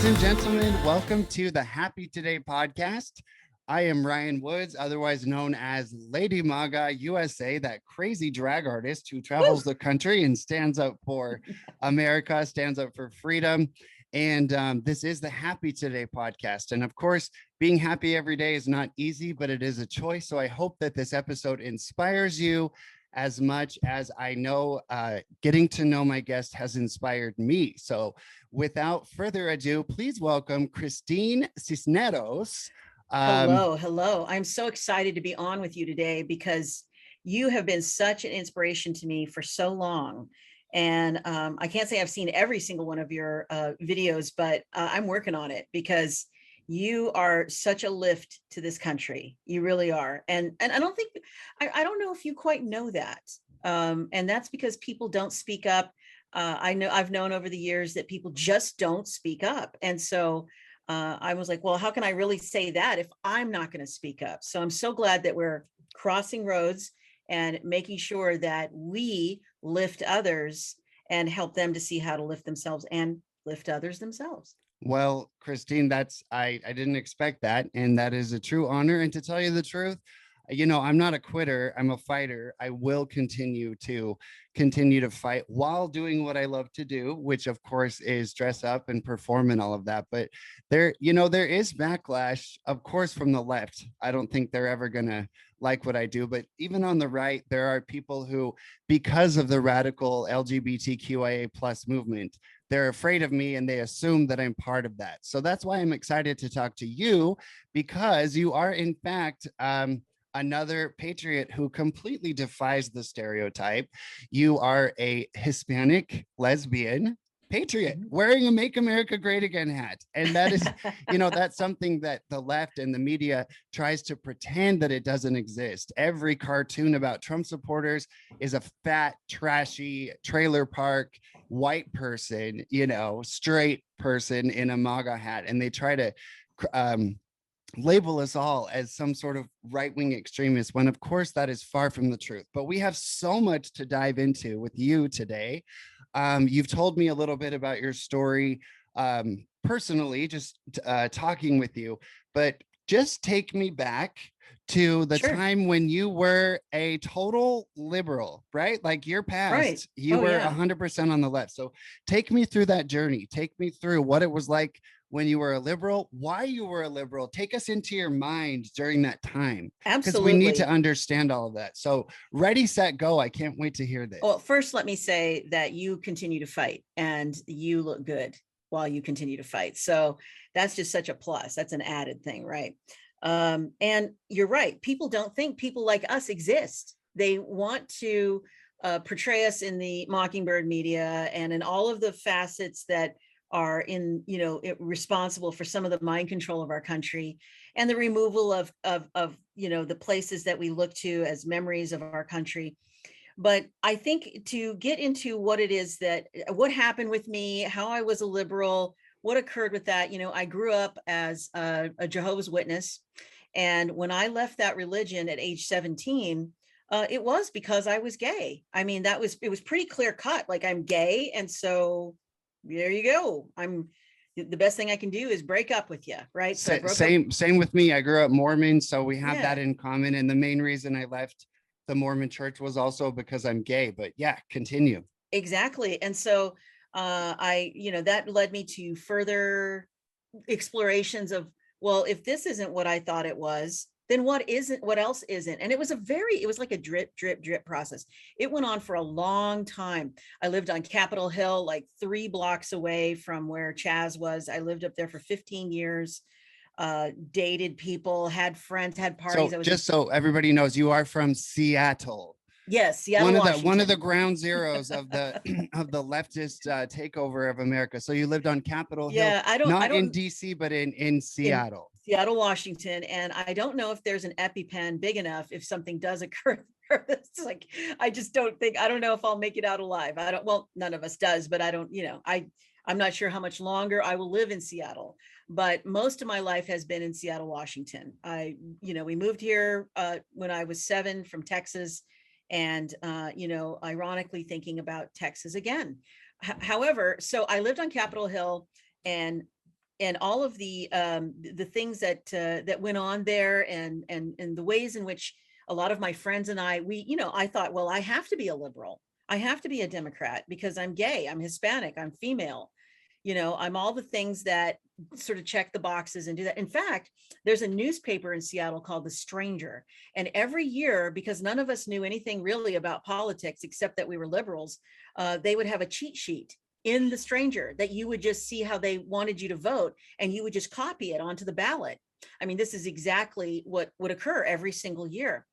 and gentlemen, welcome to the Happy Today podcast. I am Ryan Woods, otherwise known as Lady Maga USA, that crazy drag artist who travels the country and stands up for America, stands up for freedom. And this is the Happy Today podcast. And of course, being happy every day is not easy, but it is a choice. So I hope that this episode inspires you as much as I know getting to know my guest has inspired me. So without further ado, please welcome Christine Cisneros. Hello. I'm so excited to be on with you today because you have been such an inspiration to me for so long. And I can't say I've seen every single one of your videos, but I'm working on it because you are such a lift to this country. You really are. And I don't think, I don't know if you quite know that. And that's because people don't speak up. I've known over the years that people just don't speak up. And so I was like, well, how can I really say that if I'm not going to speak up? So I'm so glad that we're crossing roads and making sure that we lift others and help them to see how to lift themselves and lift others themselves. Well, Christine, I didn't expect that. And that is a true honor. And to tell you the truth, you know, I'm not a quitter. I'm a fighter. I will continue to fight while doing what I love to do, which of course is dress up and perform and all of that. But there is backlash, of course, from the left. I don't think they're ever going to like what I do. But even on the right, there are people who, because of the radical LGBTQIA plus movement, they're afraid of me and they assume that I'm part of that. So that's why I'm excited to talk to you, because you are, in fact, another patriot who completely defies the stereotype. You are a Hispanic lesbian patriot wearing a Make America Great Again hat. And that is, that's something that the left and the media tries to pretend that it doesn't exist. Every cartoon about Trump supporters is a fat, trashy trailer park white person, straight person in a MAGA hat. And they try to label us all as some sort of right-wing extremists, when of course that is far from the truth. But we have so much to dive into with you today. You've told me a little bit about your story personally, just talking with you, but just take me back to the time when you were a total liberal, right? Like your past, you were 100% on the left. So take me through that journey. Take me through what it was like when you were a liberal, why you were a liberal. Take us into your mind during that time. Absolutely. Because we need to understand all of that. So ready, set, go. I can't wait to hear this. Well, first, let me say that you continue to fight and you look good while you continue to fight. So that's just such a plus. That's an added thing, right? And you're right. People don't think people like us exist. They want to portray us in the Mockingbird media and in all of the facets that are responsible for some of the mind control of our country and the removal of the places that we look to as memories of our country. But I think to get into what happened with me, how I was a liberal, what occurred with that, I grew up as a Jehovah's Witness. And when I left that religion at age 17, it was because I was gay. I mean, it was pretty clear cut, like I'm gay. And so there you go. The best thing I can do is break up with you, right? So same with me. I grew up Mormon, so we have that in common. And the main reason I left the Mormon church was also because I'm gay. But yeah, continue. Exactly. And so that led me to further explorations of, well, if this isn't what I thought it was, then what else isn't? And it was like a drip process. It went on for a long time. I lived on Capitol Hill, like 3 blocks away from where Chaz was. I lived up there for 15 years, dated people, had friends, had parties. So so everybody knows, you are from Seattle. Yes, Seattle, Washington. One of the ground zeros of the of the leftist takeover of America. So you lived on Capitol Hill, not in DC, but in Seattle. Seattle, Washington. And I don't know if there's an EpiPen big enough if something does occur. It's like, I don't know if I'll make it out alive. None of us does, but I don't, I'm not sure how much longer I will live in Seattle, but most of my life has been in Seattle, Washington. We moved here when I was 7 from Texas. And, ironically thinking about Texas again. However, so I lived on Capitol Hill, and and all of the things that that went on there, and the ways in which a lot of my friends and I, I thought, well, I have to be a liberal. I have to be a Democrat because I'm gay, I'm Hispanic, I'm female. I'm all the things that sort of check the boxes and do that. In fact, there's a newspaper in Seattle called The Stranger. And every year, because none of us knew anything really about politics except that we were liberals, they would have a cheat sheet in The Stranger that you would just see how they wanted you to vote, and you would just copy it onto the ballot. I mean, this is exactly what would occur every single year.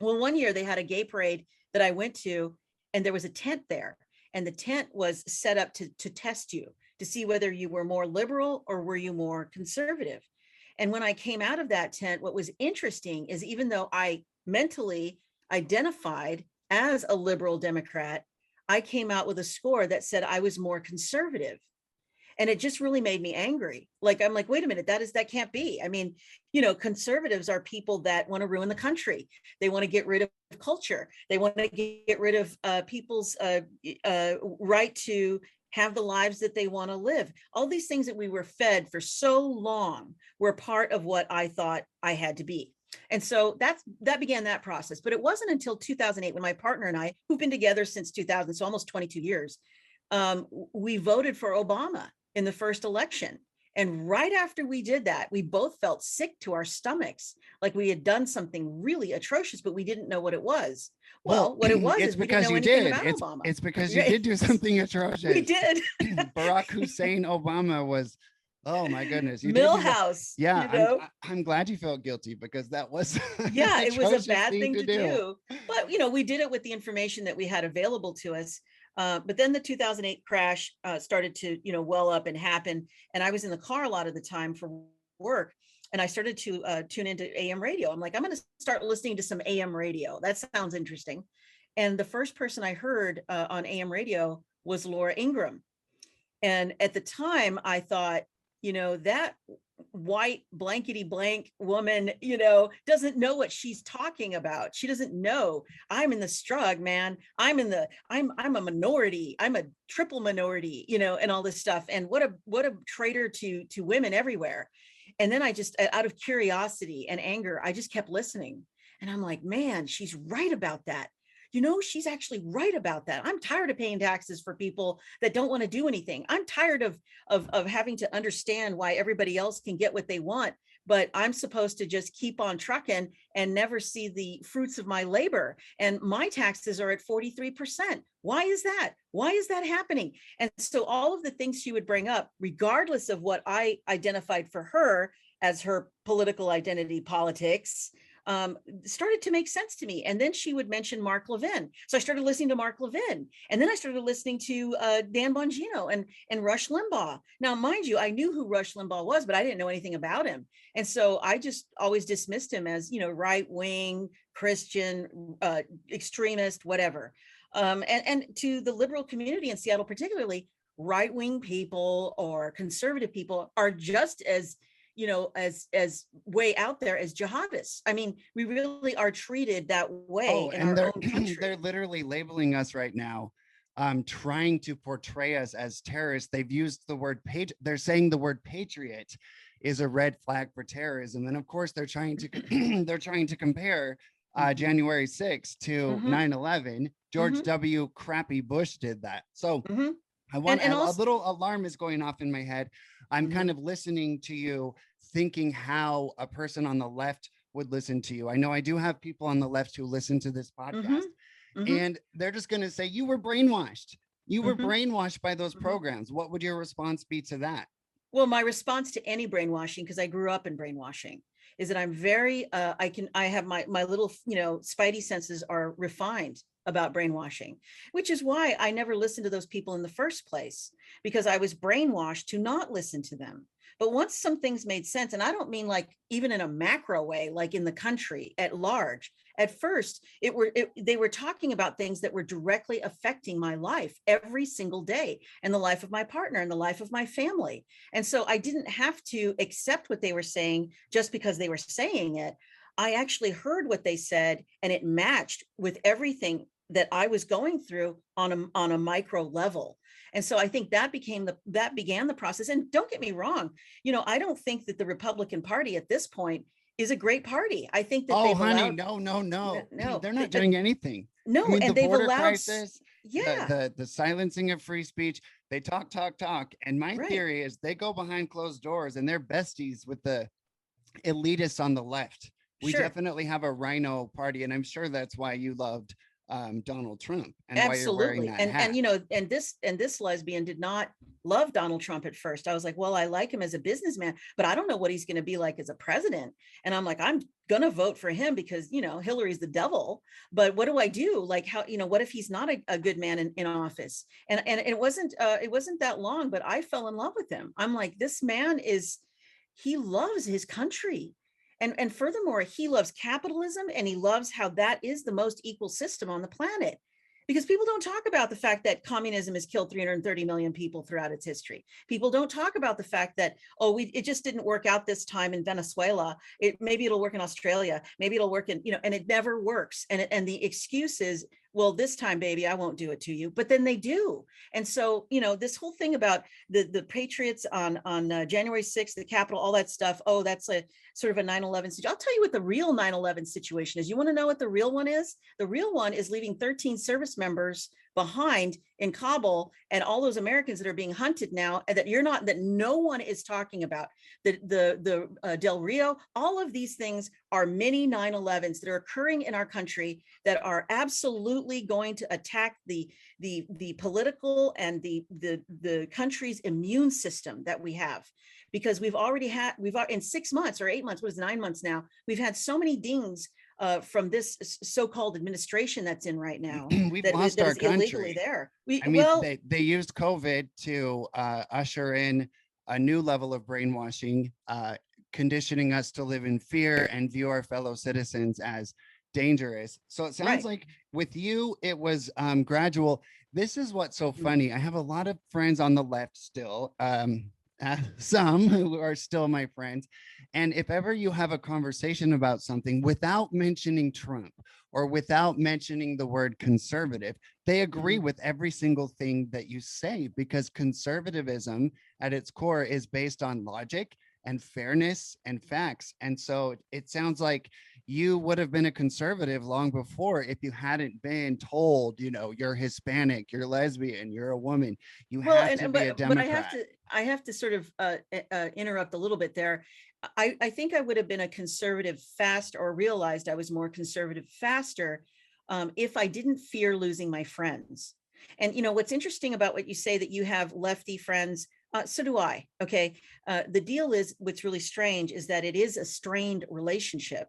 Well, one year they had a gay parade that I went to, and there was a tent there. And the tent was set up to test you, to see whether you were more liberal or were you more conservative. And when I came out of that tent, what was interesting is, even though I mentally identified as a liberal Democrat, I came out with a score that said I was more conservative. And it just really made me angry. Like, I'm like, wait a minute, that can't be. I mean, conservatives are people that want to ruin the country. They want to get rid of culture. They want to get rid of people's right to have the lives that they want to live. All these things that we were fed for so long were part of what I thought I had to be. And so that began that process. But it wasn't until 2008 when my partner and I, who've been together since 2000, so almost 22 years, we voted for Obama in the first election. And right after we did that, we both felt sick to our stomachs, like we had done something really atrocious, but we didn't know what it was. Well, what it was it's is we because didn't know you anything did. about Obama. It's because you did do something atrocious. We did. Barack Hussein Obama was, oh my goodness. You Millhouse. did yeah, I'm glad you felt guilty, because that was yeah, it was a bad thing to do. But we did it with the information that we had available to us. But then the 2008 crash started to, well up and happen. And I was in the car a lot of the time for work. And I started to tune into AM radio. I'm like, I'm going to start listening to some AM radio. That sounds interesting. And the first person I heard on AM radio was Laura Ingraham. And at the time, I thought, that white blankety blank woman, doesn't know what she's talking about. She doesn't know. I'm in the strug, man. I'm a minority. I'm a triple minority, and all this stuff. And what a traitor to women everywhere. And then I just, out of curiosity and anger, I just kept listening. And I'm like, man, she's right about that. She's actually right about that. I'm tired of paying taxes for people that don't want to do anything. I'm tired of having to understand why everybody else can get what they want, but I'm supposed to just keep on trucking and never see the fruits of my labor. And my taxes are at 43%. Why is that? Why is that happening? And so all of the things she would bring up, regardless of what I identified for her as her political identity politics, started to make sense to me. And then she would mention Mark Levin. So I started listening to Mark Levin. And then I started listening to Dan Bongino and Rush Limbaugh. Now, mind you, I knew who Rush Limbaugh was, but I didn't know anything about him. And so I just always dismissed him as, right-wing, Christian, extremist, whatever. And to the liberal community in Seattle, particularly, right-wing people or conservative people are just as as way out there as jihadists. I mean, we really are treated that way in our own country. They're literally labeling us right now, trying to portray us as terrorists. They've used the word they're saying the word patriot is a red flag for terrorism. And of course, they're trying to compare January 6th to 9/11. George W. Crappy Bush did that. So I want a little alarm is going off in my head. I'm kind of listening to you, thinking how a person on the left would listen to you. I know I do have people on the left who listen to this podcast, and they're just going to say, you were brainwashed. You were brainwashed by those programs. What would your response be to that? Well, my response to any brainwashing, because I grew up in brainwashing, is that I'm very, I have my little, spidey senses are refined about brainwashing, which is why I never listened to those people in the first place, because I was brainwashed to not listen to them. But once some things made sense, and I don't mean like even in a macro way, like in the country at large, at first they were talking about things that were directly affecting my life every single day, and the life of my partner and the life of my family. And so I didn't have to accept what they were saying just because they were saying it. I actually heard what they said, and it matched with everything that I was going through on a micro level. And so I think that began the process. And don't get me wrong, I don't think that the Republican Party at this point is a great party. I think that Oh, they've honey, allowed, no, no, they're not doing anything. I no, mean, the and they've border allowed, crisis, yeah, the silencing of free speech, they talk. And my right, theory is they go behind closed doors and they're besties with the elitists on the left. We sure. definitely have a rhino party, and I'm sure that's why you loved Donald Trump and why you're wearing Absolutely. that And hat. this lesbian did not love Donald Trump at first. I was like, well, I like him as a businessman, but I don't know what he's going to be like as a president. And I'm like, I'm going to vote for him because, Hillary's the devil. But what do I do? Like, how, what if he's not a good man in office? And it wasn't that long, but I fell in love with him. I'm like, this man he loves his country. And furthermore, he loves capitalism, and he loves how that is the most equal system on the planet. Because people don't talk about the fact that communism has killed 330 million people throughout its history. People don't talk about the fact that, it just didn't work out this time in Venezuela. Maybe it'll work in Australia. Maybe it'll work in, and it never works. And the excuse is, well, this time, baby, I won't do it to you. But then they do. And so, this whole thing about the patriots on January 6th, the Capitol, all that stuff. Oh, that's a sort of a 9/11 situation. I'll tell you what the real 9/11 situation is. You want to know what the real one is? The real one is leaving 13 service members behind in Kabul, and all those Americans that are being hunted now, and that no one is talking about. The Del Rio, all of these things are mini 9/11s that are occurring in our country that are absolutely going to attack the political and the country's immune system that we have. Because we've in 6 months or 8 months, what is it, 9 months now, we've had so many dings from this so-called administration that's in right now We've lost our illegally country. there. I mean, they used COVID to usher in a new level of brainwashing, conditioning us to live in fear and view our fellow citizens as dangerous. So it sounds right. like with you, it was gradual. This is what's so funny. I have a lot of friends on the left still, some who are still my friends. And if ever you have a conversation about something without mentioning Trump or without mentioning the word conservative, they agree with every single thing that you say, because conservatism at its core is based on logic and fairness and facts. And so it sounds like you would have been a conservative long before if you hadn't been told, you're Hispanic, you're lesbian, you're a woman, you have to be a Democrat. I have to sort of interrupt a little bit there. I think I would have been a conservative fast, or realized I was more conservative faster, if I didn't fear losing my friends. And what's interesting about what you say, that you have lefty friends, so do I. Okay. The deal is, what's really strange is that it is a strained relationship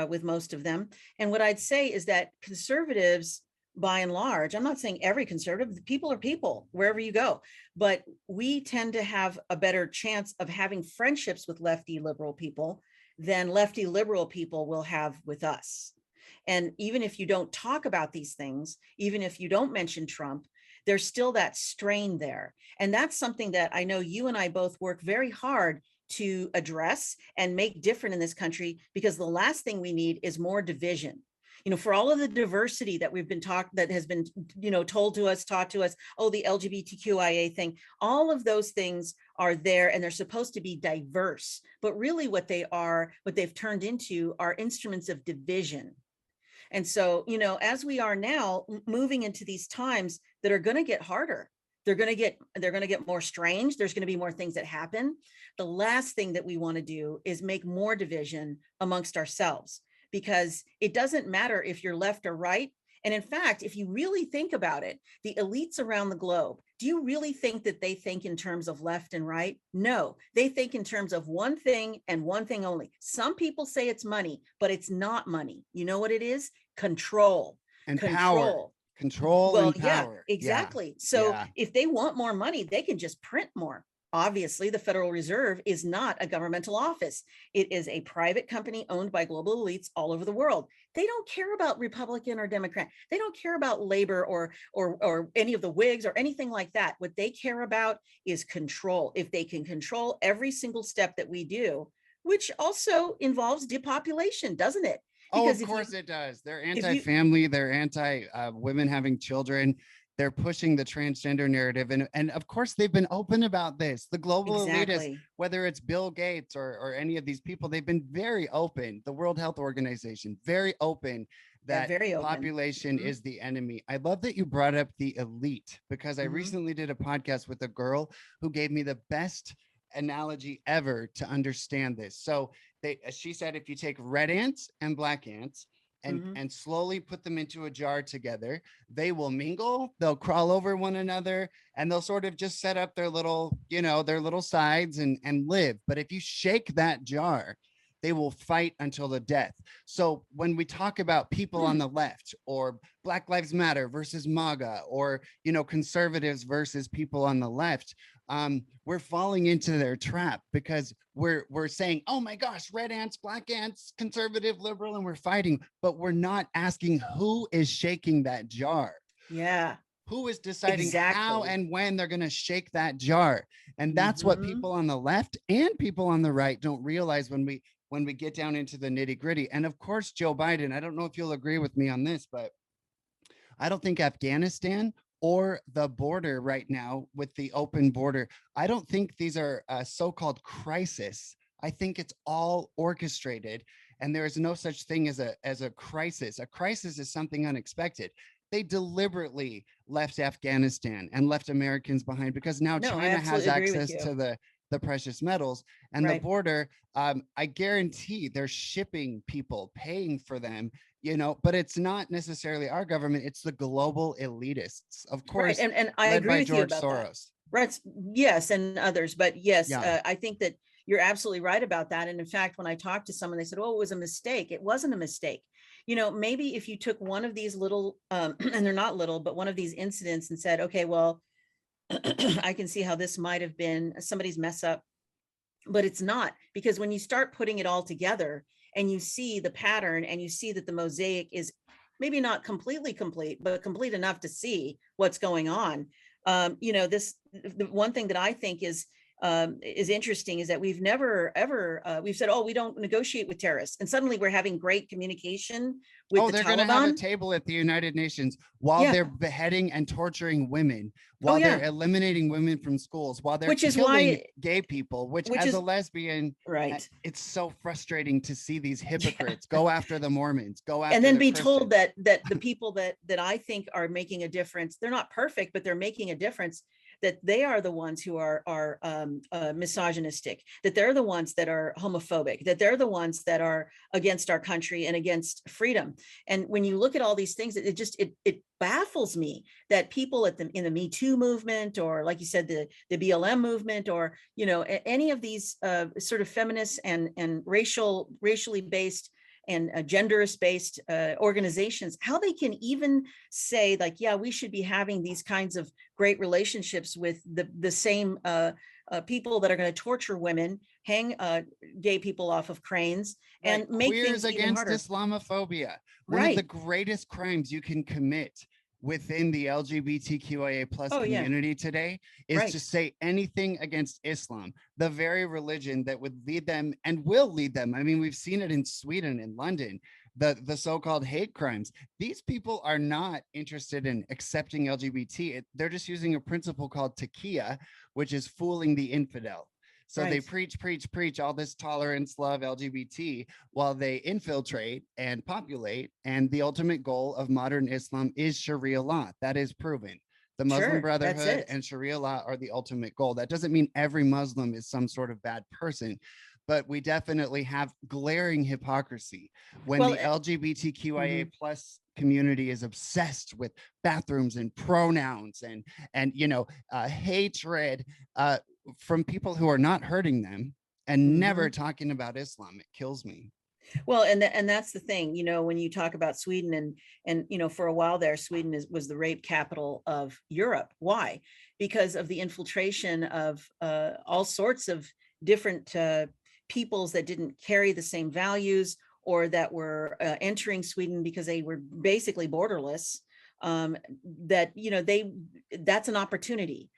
with most of them. And what I'd say is that conservatives, by and large, I'm not saying every conservative, people are people wherever you go, but we tend to have a better chance of having friendships with lefty liberal people than lefty liberal people will have with us. And even if you don't talk about these things, even if you don't mention Trump, there's still that strain there. And that's something that I know you and I both work very hard to address and make different in this country, because the last thing we need is more division. For all of the diversity that we've been that has been, taught to us, oh, the LGBTQIA thing, all of those things are there, and they're supposed to be diverse. But really what they've turned into are instruments of division. And so, as we are now moving into these times that are going to get harder, they're going to get more strange. There's going to be more things that happen. The last thing that we want to do is make more division amongst ourselves, because it doesn't matter if you're left or right. And in fact, if you really think about it, the elites around the globe, do you really think that they think in terms of left and right? No, they think in terms of one thing and one thing only. Some people say it's money, but it's not money. You know what it is? Control. And power. Control and power. Yeah, exactly. So if they want more money, they can just print more. Obviously, the Federal Reserve is not a governmental office. It is a private company owned by global elites all over the world. They don't care about Republican or Democrat. They don't care about labor or any of the Whigs or anything like that. What they care about is control. If they can control every single step that we do, which also involves depopulation, doesn't it? Because of course it does. They're anti-family. They're anti-women having children. they're pushing the transgender narrative. And of course, they've been open about this. The global elitists, Exactly. whether it's Bill Gates or any of these people, they've been very open. The World Health Organization, very open Yeah, that very open. population Mhm. is the enemy. I love that you brought up the elite, because I Mhm. recently did a podcast with a girl who gave me the best analogy ever to understand this. So she said, if you take red ants and black ants Mhm. and slowly put them into a jar together, they will mingle, they'll crawl over one another, and they'll sort of just set up their little, their little sides and live. But if you shake that jar, they will fight until the death. So when we talk about people on the left, or Black Lives Matter versus MAGA, or conservatives versus people on the left, we're falling into their trap, because we're saying, oh my gosh, red ants, black ants, conservative, liberal, and we're fighting, but we're not asking who is shaking that jar. Yeah, Who is deciding how exactly. and when they're going to shake that jar? And that's what Mhm. people on the left and people on the right don't realize when we get down into the nitty gritty. And of course, Joe Biden, I don't know if you'll agree with me on this, but I don't think Afghanistan or the border right now, with the open border, I don't think these are a so-called crisis. I think it's all orchestrated, and there is no such thing as a crisis. A crisis is something unexpected. They deliberately left Afghanistan and left Americans behind, because now No, I China has absolutely agree with access you. to the precious metals, and the Right. border. I guarantee they're shipping people, paying for them, but it's not necessarily our government. It's the global elitists, of Right. course, And I led agree by with you George about that. Soros. Right. Yes, and others, but yes, Yeah. I think that you're absolutely right about that. And in fact, when I talked to someone, they said, "Oh, it was a mistake." It wasn't a mistake. Maybe if you took one of these little, and they're not little, but one of these incidents and said, "Okay, well, I can see how this might have been somebody's mess up," but it's not, because when you start putting it all together and you see the pattern and you see that the mosaic is maybe not completely complete, but complete enough to see what's going on. The one thing that I think is interesting is that we've never ever we've said, oh, we don't negotiate with terrorists, and suddenly we're having great communication with Oh, the they're going to have a Taliban. table at the United Nations while Yeah. they're beheading and torturing women, Oh while they're yeah. eliminating women from schools, while they're Which is killing why, gay people, which, which as a is lesbian, right. it's so frustrating to see these Yeah. hypocrites go after the Mormons, go And after then the be told Christians. that the people that I think are making a difference, they're not perfect, but they're making a difference, that they are the ones who are misogynistic, that they're the ones that are homophobic, that they're the ones that are against our country and against freedom. And when you look at all these things, it baffles me that people in the Me Too movement, or like you said, the BLM movement, or any of these sort of feminist and racially based and genderist based organizations, how they can even say, like, yeah, we should be having these kinds of great relationships with the same people that are going to torture women, hang gay people off of cranes, Right. and make Queers things even against harder. Islamophobia. One of the Right. greatest crimes you can commit within the LGBTQIA plus Oh yeah. community today is to Right. say anything against Islam, the very religion that would lead them and will lead them. I mean, we've seen it in Sweden and London, the so-called hate crimes. These people are not interested in accepting LGBT. They're just using a principle called taqiyya, which is fooling the infidel. So they Right. preach all this tolerance, love, LGBT, while they infiltrate and populate. And the ultimate goal of modern Islam is Sharia law. That is proven. The Muslim Sure. That's Brotherhood it. and Sharia law are the ultimate goal. That doesn't mean every Muslim is some sort of bad person, but we definitely have glaring hypocrisy when Well, the LGBTQIA mhm. plus community is obsessed with bathrooms and pronouns and hatred from people who are not hurting them, and never Mhm. talking about Islam. It kills me. Well, and that's the thing, when you talk about Sweden, and for a while there, Sweden was the rape capital of Europe. Why? Because of the infiltration of all sorts of different peoples that didn't carry the same values, or that were entering Sweden because they were basically borderless. Um, that that's an opportunity.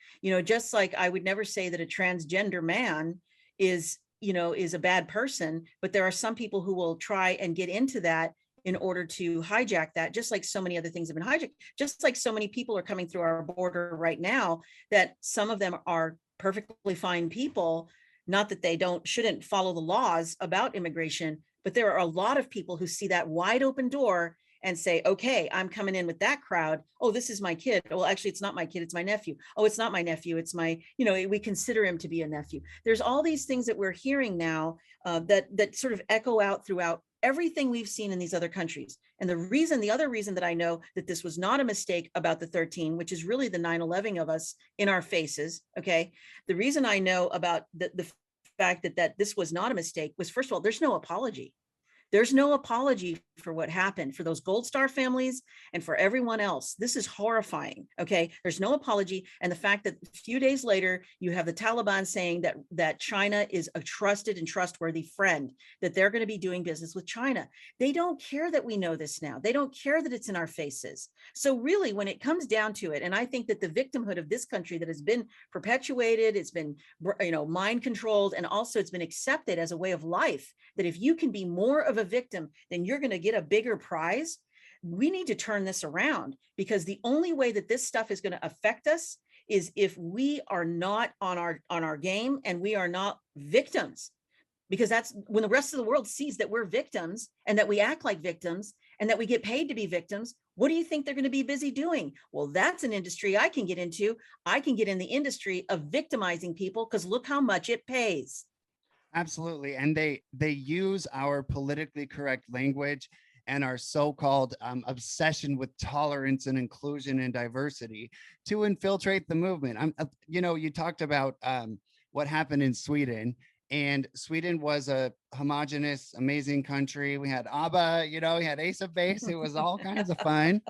Just like I would never say that a transgender man is a bad person, but there are some people who will try and get into that in order to hijack that, just like so many other things have been hijacked, just like so many people are coming through our border right now, that some of them are perfectly fine people. Not that they shouldn't follow the laws about immigration, but there are a lot of people who see that wide open door and say, okay, I'm coming in with that crowd. Oh, this is my kid. Well, actually, it's not my kid, it's my nephew. Oh, it's not my nephew, it's my, we consider him to be a nephew. There's all these things that we're hearing now that sort of echo out throughout everything we've seen in these other countries. And the other reason that I know that this was not a mistake about the 13, which is really the 9/11 of us in our faces, okay? The reason I know about the fact that this was not a mistake was, first of all, there's no apology. There's no apology for what happened for those Gold Star families and for everyone else. This is horrifying. Okay. There's no apology. And the fact that a few days later, you have the Taliban saying that China is a trusted and trustworthy friend, that they're going to be doing business with China. They don't care that we know this now. They don't care that it's in our faces. So really, when it comes down to it, and I think that the victimhood of this country that has been perpetuated, it's been, mind controlled, and also it's been accepted as a way of life, that if you can be more of a victim, then you're going to get a bigger prize. We need to turn this around, because the only way that this stuff is going to affect us is if we are not on our game and we are not victims, because that's when the rest of the world sees that we're victims and that we act like victims and that we get paid to be victims. What do you think they're going to be busy doing? Well, that's an industry I can get into. I can get in the industry of victimizing people, because look how much it pays. Absolutely. And they use our politically correct language and our so-called obsession with tolerance and inclusion and diversity to infiltrate the movement. You talked about what happened in Sweden, and Sweden was a homogenous, amazing country. We had ABBA, we had Ace of Base. It was all kinds of fun.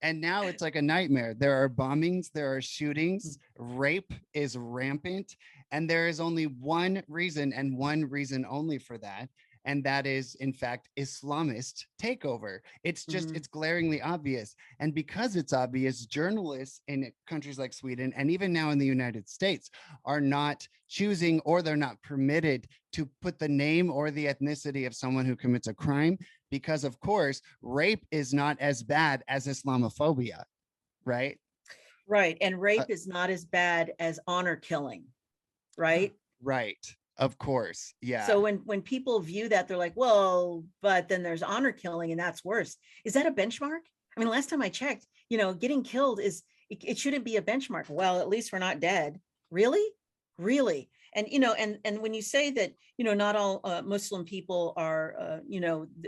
And now it's like a nightmare. There are bombings, there are shootings, rape is rampant. And there is only one reason, and one reason only for that. And that is, in fact, Islamist takeover. It's just, it's glaringly obvious. And because it's obvious, journalists in countries like Sweden, and even now in the United States, are not choosing, or they're not permitted to put the name or the ethnicity of someone who commits a crime, because, of course, rape is not as bad as Islamophobia, right? Right. And rape is not as bad as honor killing, right? Right. Of course. Yeah. So when people view that, they're like, well, but then there's honor killing, and that's worse. Is that a benchmark? I mean, last time I checked, getting killed it shouldn't be a benchmark. Well, at least we're not dead. Really? Really? And, and when you say that, not all Muslim people are,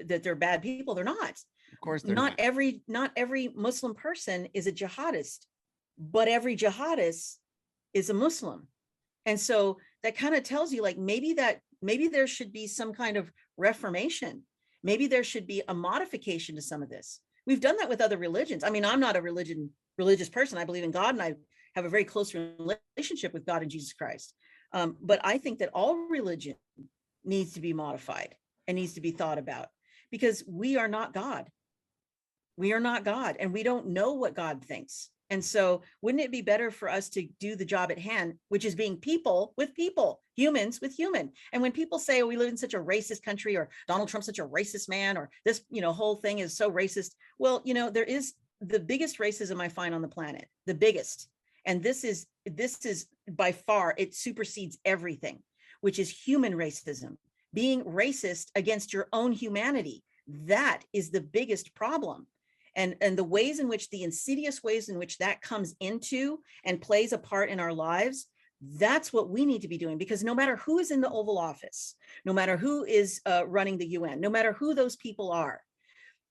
that they're bad people, they're not. Of course they're not. Not every Muslim person is a jihadist, but every jihadist is a Muslim. And so that kind of tells you, like, maybe there should be some kind of reformation. Maybe there should be a modification to some of this. We've done that with other religions. I mean, I'm not a religious person. I believe in God, and I have a very close relationship with God and Jesus Christ. But I think that all religion needs to be modified and needs to be thought about, because we are not God. We are not God, and we don't know what God thinks. And so wouldn't it be better for us to do the job at hand, which is being people with people, humans with human? And when people say, oh, we live in such a racist country, or Donald Trump's such a racist man, or this, whole thing is so racist. Well, there is the biggest racism I find on the planet, the biggest. And this is by far, it supersedes everything, which is human racism, being racist against your own humanity. That is the biggest problem. And the ways in which, the insidious ways in which that comes into and plays a part in our lives, that's what we need to be doing. Because no matter who is in the Oval Office, no matter who is running the UN, no matter who those people are,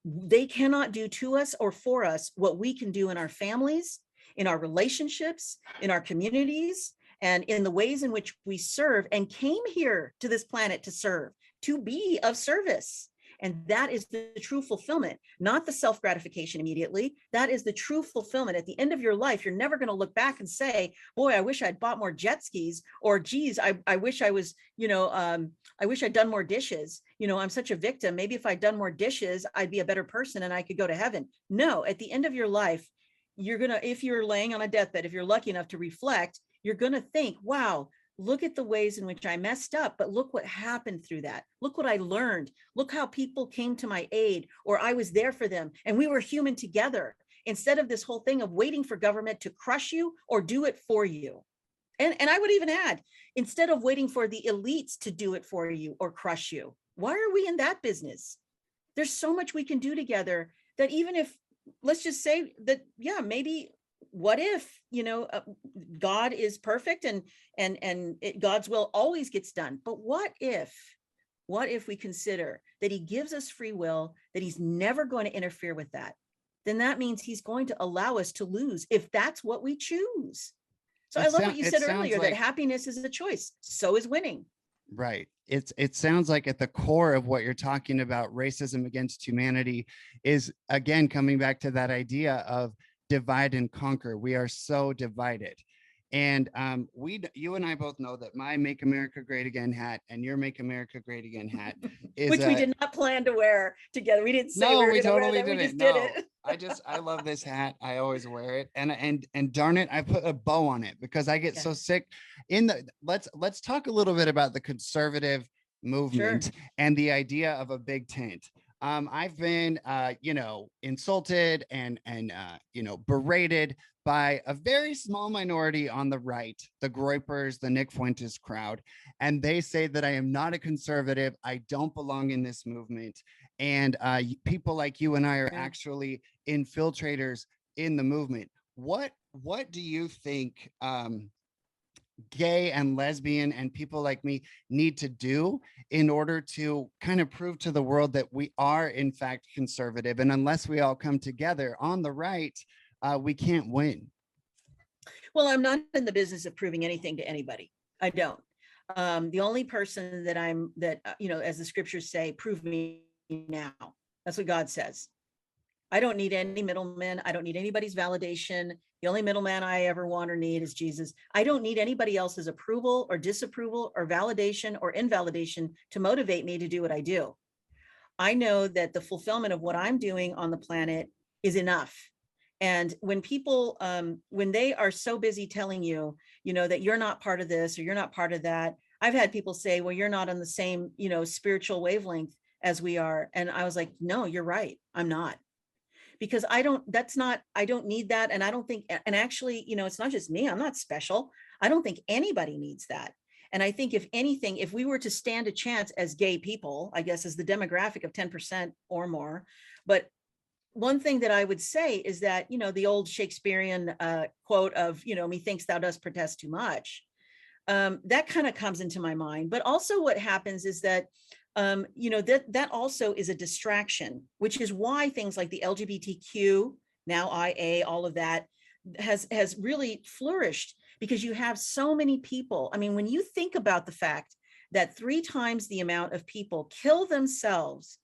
they cannot do to us or for us what we can do in our families, in our relationships, in our communities, and in the ways in which we serve and came here to this planet to serve, to be of service. And that is the true fulfillment, not the self-gratification immediately. That is the true fulfillment. At the end of your life, you're never going to look back and say, boy, I wish I'd bought more jet skis, or geez, I wish I was, I wish I'd done more dishes. I'm such a victim. Maybe if I'd done more dishes, I'd be a better person and I could go to heaven. No, at the end of your life, if you're laying on a deathbed, if you're lucky enough to reflect, you're going to think, wow, look at the ways in which I messed up, but look what happened through that. Look what I learned. Look how people came to my aid, or I was there for them and we were human together, instead of this whole thing of waiting for government to crush you or do it for you. And I would even add, instead of waiting for the elites to do it for you or crush you, why are we in that business? There's so much we can do together that even if, let's just say that, yeah, maybe what if, God is perfect and God's will always gets done. But what if we consider that he gives us free will, that he's never going to interfere with that? Then that means he's going to allow us to lose if that's what we choose. So I love what you said earlier, that happiness is a choice. So is winning. Right. It sounds like at the core of what you're talking about, racism against humanity, is again coming back to that idea of divide and conquer. We are so divided. And you and I both know that my Make America Great Again hat and your Make America Great Again hat is which we did not plan to wear together. We didn't say we totally didn't. We just did it. I love this hat. I always wear it. And darn it, I put a bow on it because I get so sick. Let's talk a little bit about the conservative movement and the idea of a big tent. I've been, insulted and berated by a very small minority on the right, the Groypers, the Nick Fuentes crowd. And they say that I am not a conservative. I don't belong in this movement. And people like you and I are actually infiltrators in the movement. What do you think gay and lesbian and people like me need to do in order to kind of prove to the world that we are in fact conservative? And unless we all come together on the right, we can't win. Well, I'm not in the business of proving anything to anybody. I don't. The only person that as the scriptures say, prove me now. That's what God says. I don't need any middlemen. I don't need anybody's validation. The only middleman I ever want or need is Jesus. I don't need anybody else's approval or disapproval or validation or invalidation to motivate me to do what I do. I know that the fulfillment of what I'm doing on the planet is enough. And when people, when they are so busy telling you, that you're not part of this or you're not part of that, I've had people say, well, you're not on the same, spiritual wavelength as we are. And I was like, no, you're right. I'm not. Because I don't need that. And I don't think, and actually, it's not just me, I'm not special. I don't think anybody needs that. And I think if anything, if we were to stand a chance as gay people, I guess as the demographic of 10% or more, but one thing that I would say is that, the old Shakespearean quote of, methinks thou dost protest too much, that kind of comes into my mind. But also what happens is that that also is a distraction, which is why things like the LGBTQ, now IA, all of that has really flourished, because you have so many people. I mean, when you think about the fact that 3 times the amount of people kill themselves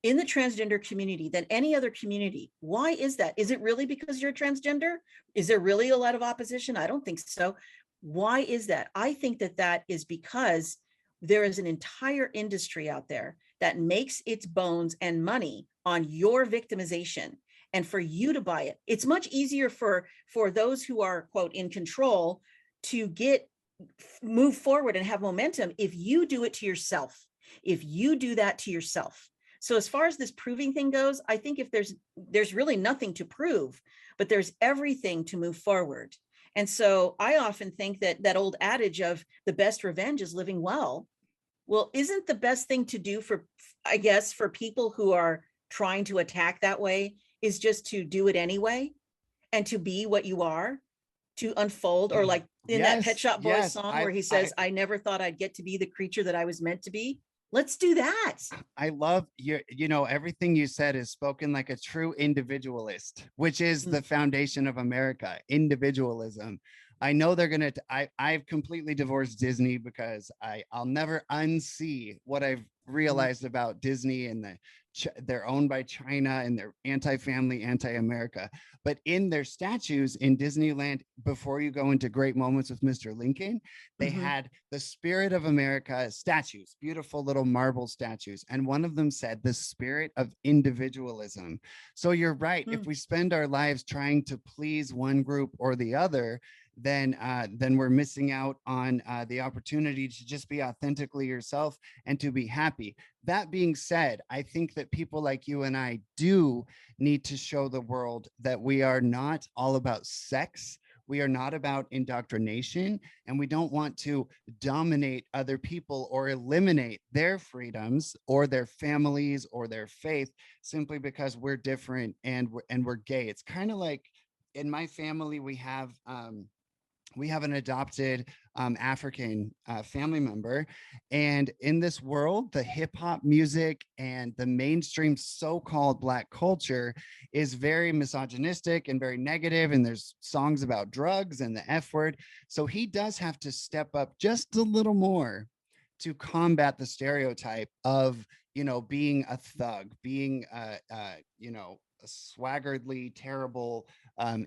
in the transgender community than any other community, why is that? Is it really because you're transgender? Is there really a lot of opposition? I don't think so. Why is that? I think that is because there is an entire industry out there that makes its bones and money on your victimization. And for you to buy it, it's much easier for those who are, quote, in control to move forward and have momentum if you do it to yourself, if you do that to yourself. So as far as this proving thing goes, I think if there's really nothing to prove, but there's everything to move forward. And so I often think that old adage of the best revenge is living well. Well, isn't the best thing to do for people who are trying to attack that way is just to do it anyway and to be what you are, to unfold, or like in that Pet Shop Boys song where he says, I never thought I'd get to be the creature that I was meant to be. Let's do that. I love everything you said is spoken like a true individualist, which is the foundation of America, individualism. I know I've completely divorced Disney because I'll never unsee what I've realized about Disney and they're owned by China and they're anti-family, anti-America. But in their statues in Disneyland, before you go into Great Moments with Mr. Lincoln, they had the spirit of America statues, beautiful little marble statues. And one of them said the spirit of individualism. So you're right. If we spend our lives trying to please one group or the other, then we're missing out on the opportunity to just be authentically yourself and to be happy. That being said, I think that people like you and I do need to show the world that we are not all about sex. We are not about indoctrination, and we don't want to dominate other people or eliminate their freedoms or their families or their faith simply because we're different and we're gay. It's kind of like in my family, we have an adopted African family member. And in this world, the hip hop music and the mainstream so called Black culture is very misogynistic and very negative. And there's songs about drugs and the F word. So he does have to step up just a little more to combat the stereotype of, being a thug, being, a swaggeredly terrible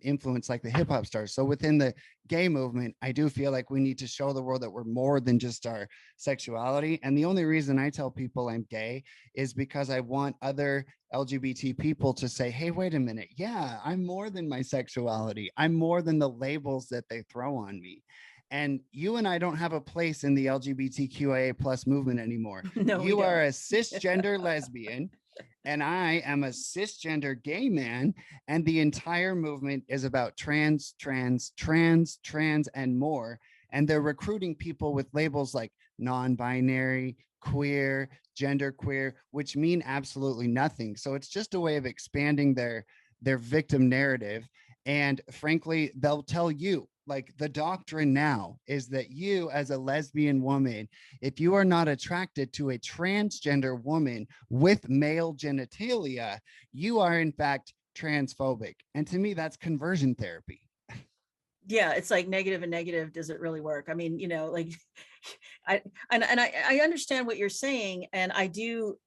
influence like the hip hop stars. So within the gay movement, I do feel like we need to show the world that we're more than just our sexuality. And the only reason I tell people I'm gay is because I want other LGBT people to say, hey, wait a minute. Yeah, I'm more than my sexuality. I'm more than the labels that they throw on me. And you and I don't have a place in the LGBTQIA plus movement anymore. No, we You are don't. a cisgender lesbian and I am a cisgender gay man, and the entire movement is about trans, and more. And they're recruiting people with labels like non-binary, queer, genderqueer, which mean absolutely nothing. So it's just a way of expanding their victim narrative. And frankly, they'll tell you, like, the doctrine now is that you, as a lesbian woman, if you are not attracted to a transgender woman with male genitalia, you are in fact transphobic. And to me, that's conversion therapy. Yeah, it's like negative and negative. Does it really work? I mean, like I understand what you're saying. And I do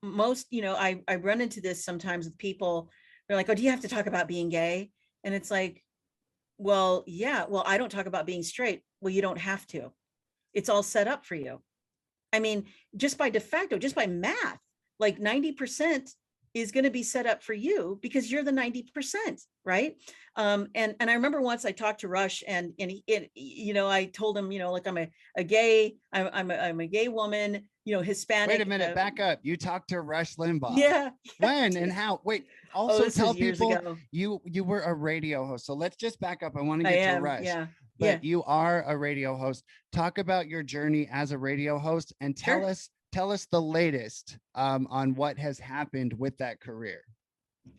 most, I run into this sometimes with people. They're like, oh, do you have to talk about being gay? And it's like, well, yeah, well, I don't talk about being straight. Well, you don't have to. It's all set up for you. I mean, just by de facto, just by math, like 90% is going to be set up for you because you're the 90%, right? And I remember once I talked to Rush and I told him, like I'm a gay, I'm a gay woman, Hispanic. Wait a minute, back up. You talked to Rush Limbaugh. Yeah. When and how? Wait, also tell people ago. you were a radio host. So let's just back up. I want to get to Rush. Yeah. But you are a radio host. Talk about your journey as a radio host and tell us the latest on what has happened with that career.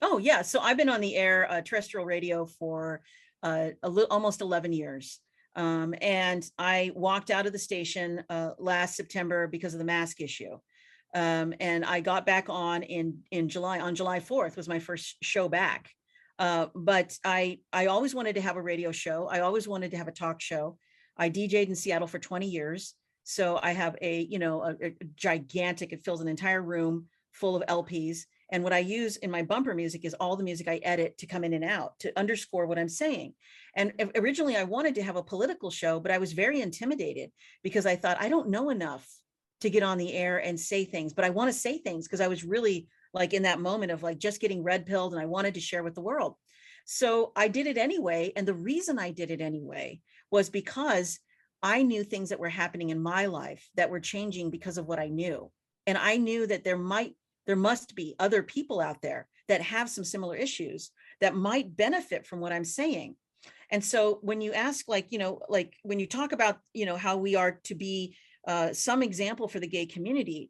Oh yeah, so I've been on the air terrestrial radio for almost 11 years. And I walked out of the station last September because of the mask issue. And I got back on in July. On July 4th was my first show back. But I always wanted to have a radio show. I always wanted to have a talk show. I DJ'd in Seattle for 20 years. So I have a gigantic, it fills an entire room full of LPs. And what I use in my bumper music is all the music I edit to come in and out to underscore what I'm saying. And originally I wanted to have a political show, but I was very intimidated because I thought I don't know enough to get on the air and say things, but I want to say things because I was really like in that moment of like just getting red pilled and I wanted to share with the world. So I did it anyway. And the reason I did it anyway was because I knew things that were happening in my life that were changing because of what I knew. And I knew that there must be other people out there that have some similar issues that might benefit from what I'm saying. And so when you ask, like when you talk about, how we are to be some example for the gay community,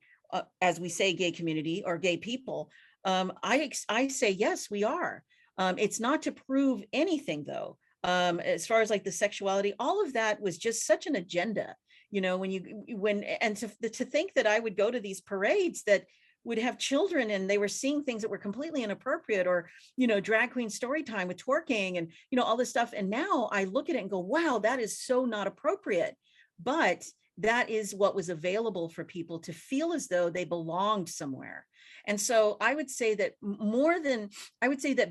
as we say gay community or gay people, I say, yes, we are. It's not to prove anything, though. As far as like the sexuality, all of that was just such an agenda, to think that I would go to these parades that would have children and they were seeing things that were completely inappropriate, or, drag queen story time with twerking and, all this stuff. And now I look at it and go, wow, that is so not appropriate. But that is what was available for people to feel as though they belonged somewhere. And so I would say that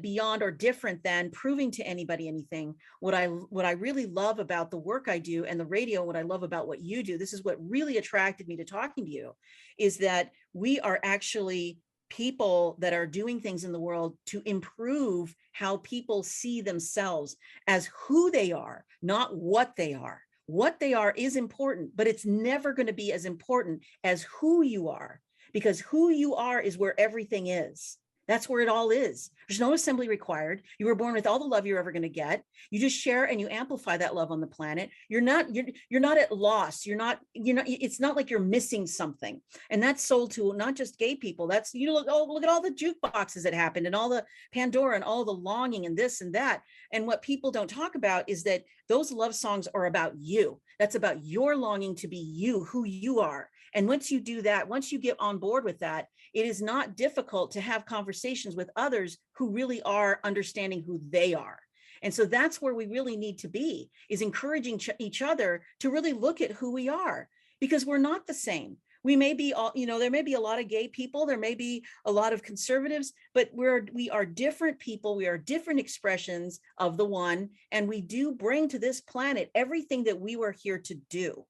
beyond or different than proving to anybody anything, what I really love about the work I do and the radio, what I love about what you do, this is what really attracted me to talking to you, is that we are actually people that are doing things in the world to improve how people see themselves as who they are, not what they are. What they are is important, but it's never going to be as important as who you are, because who you are is where everything is. That's where it all is. There's no assembly required. You were born with all the love you're ever going to get. You just share and you amplify that love on the planet. You're not at loss. It's not like you're missing something. And that's sold to not just gay people. That's, look at all the jukeboxes that happened and all the Pandora and all the longing and this and that. And what people don't talk about is that those love songs are about you. That's about your longing to be you, who you are. And once you do that, once you get on board with that, it is not difficult to have conversations with others who really are understanding who they are. And so that's where we really need to be, is encouraging each other to really look at who we are, because we're not the same. We may be all, there may be a lot of gay people, there may be a lot of conservatives, but we are different people. We are different expressions of the one, and we do bring to this planet everything that we were here to do.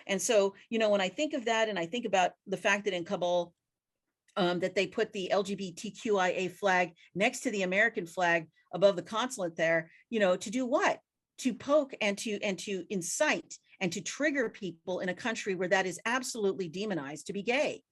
And so, when I think of that, and I think about the fact that in Kabul, that they put the LGBTQIA flag next to the American flag above the consulate there, to do what? To poke and to incite and to trigger people in a country where that is absolutely demonized to be gay.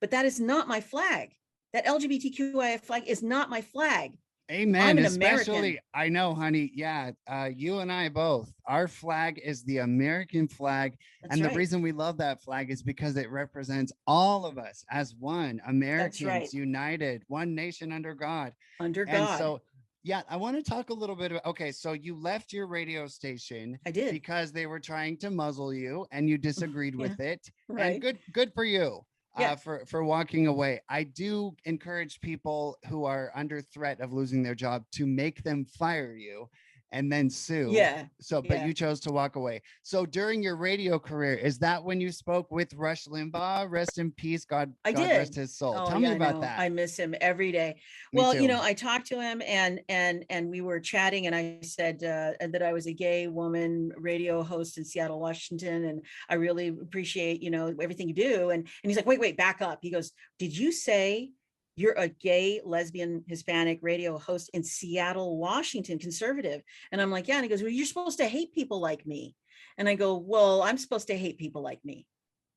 But that is not my flag. That LGBTQIA flag is not my flag. Amen. I'm an Especially, American. I know, honey. Yeah, you and I both. Our flag is the American flag. That's And right. the reason we love that flag is because it represents all of us as one, Americans right. united, one nation under God. Under And God. so, yeah, I want to talk a little bit about, okay, so you left your radio station. I did. Because they were trying to muzzle you and you disagreed with it. Right. And good for you. Yeah. For walking away. I do encourage people who are under threat of losing their job to make them fire you and then sue. Yeah. So, but you chose to walk away. So during your radio career, is that when you spoke with Rush Limbaugh? Rest in peace. God rest his soul. Oh, Tell me about that. I miss him every day. Me Well, too. I talked to him and we were chatting, and I said that I was a gay woman radio host in Seattle, Washington, and I really appreciate, everything you do. And he's like, wait, back up. He goes, did you say you're a gay, lesbian, Hispanic radio host in Seattle, Washington, conservative? And I'm like, yeah. And he goes, well, you're supposed to hate people like me. And I go, well, I'm supposed to hate people like me.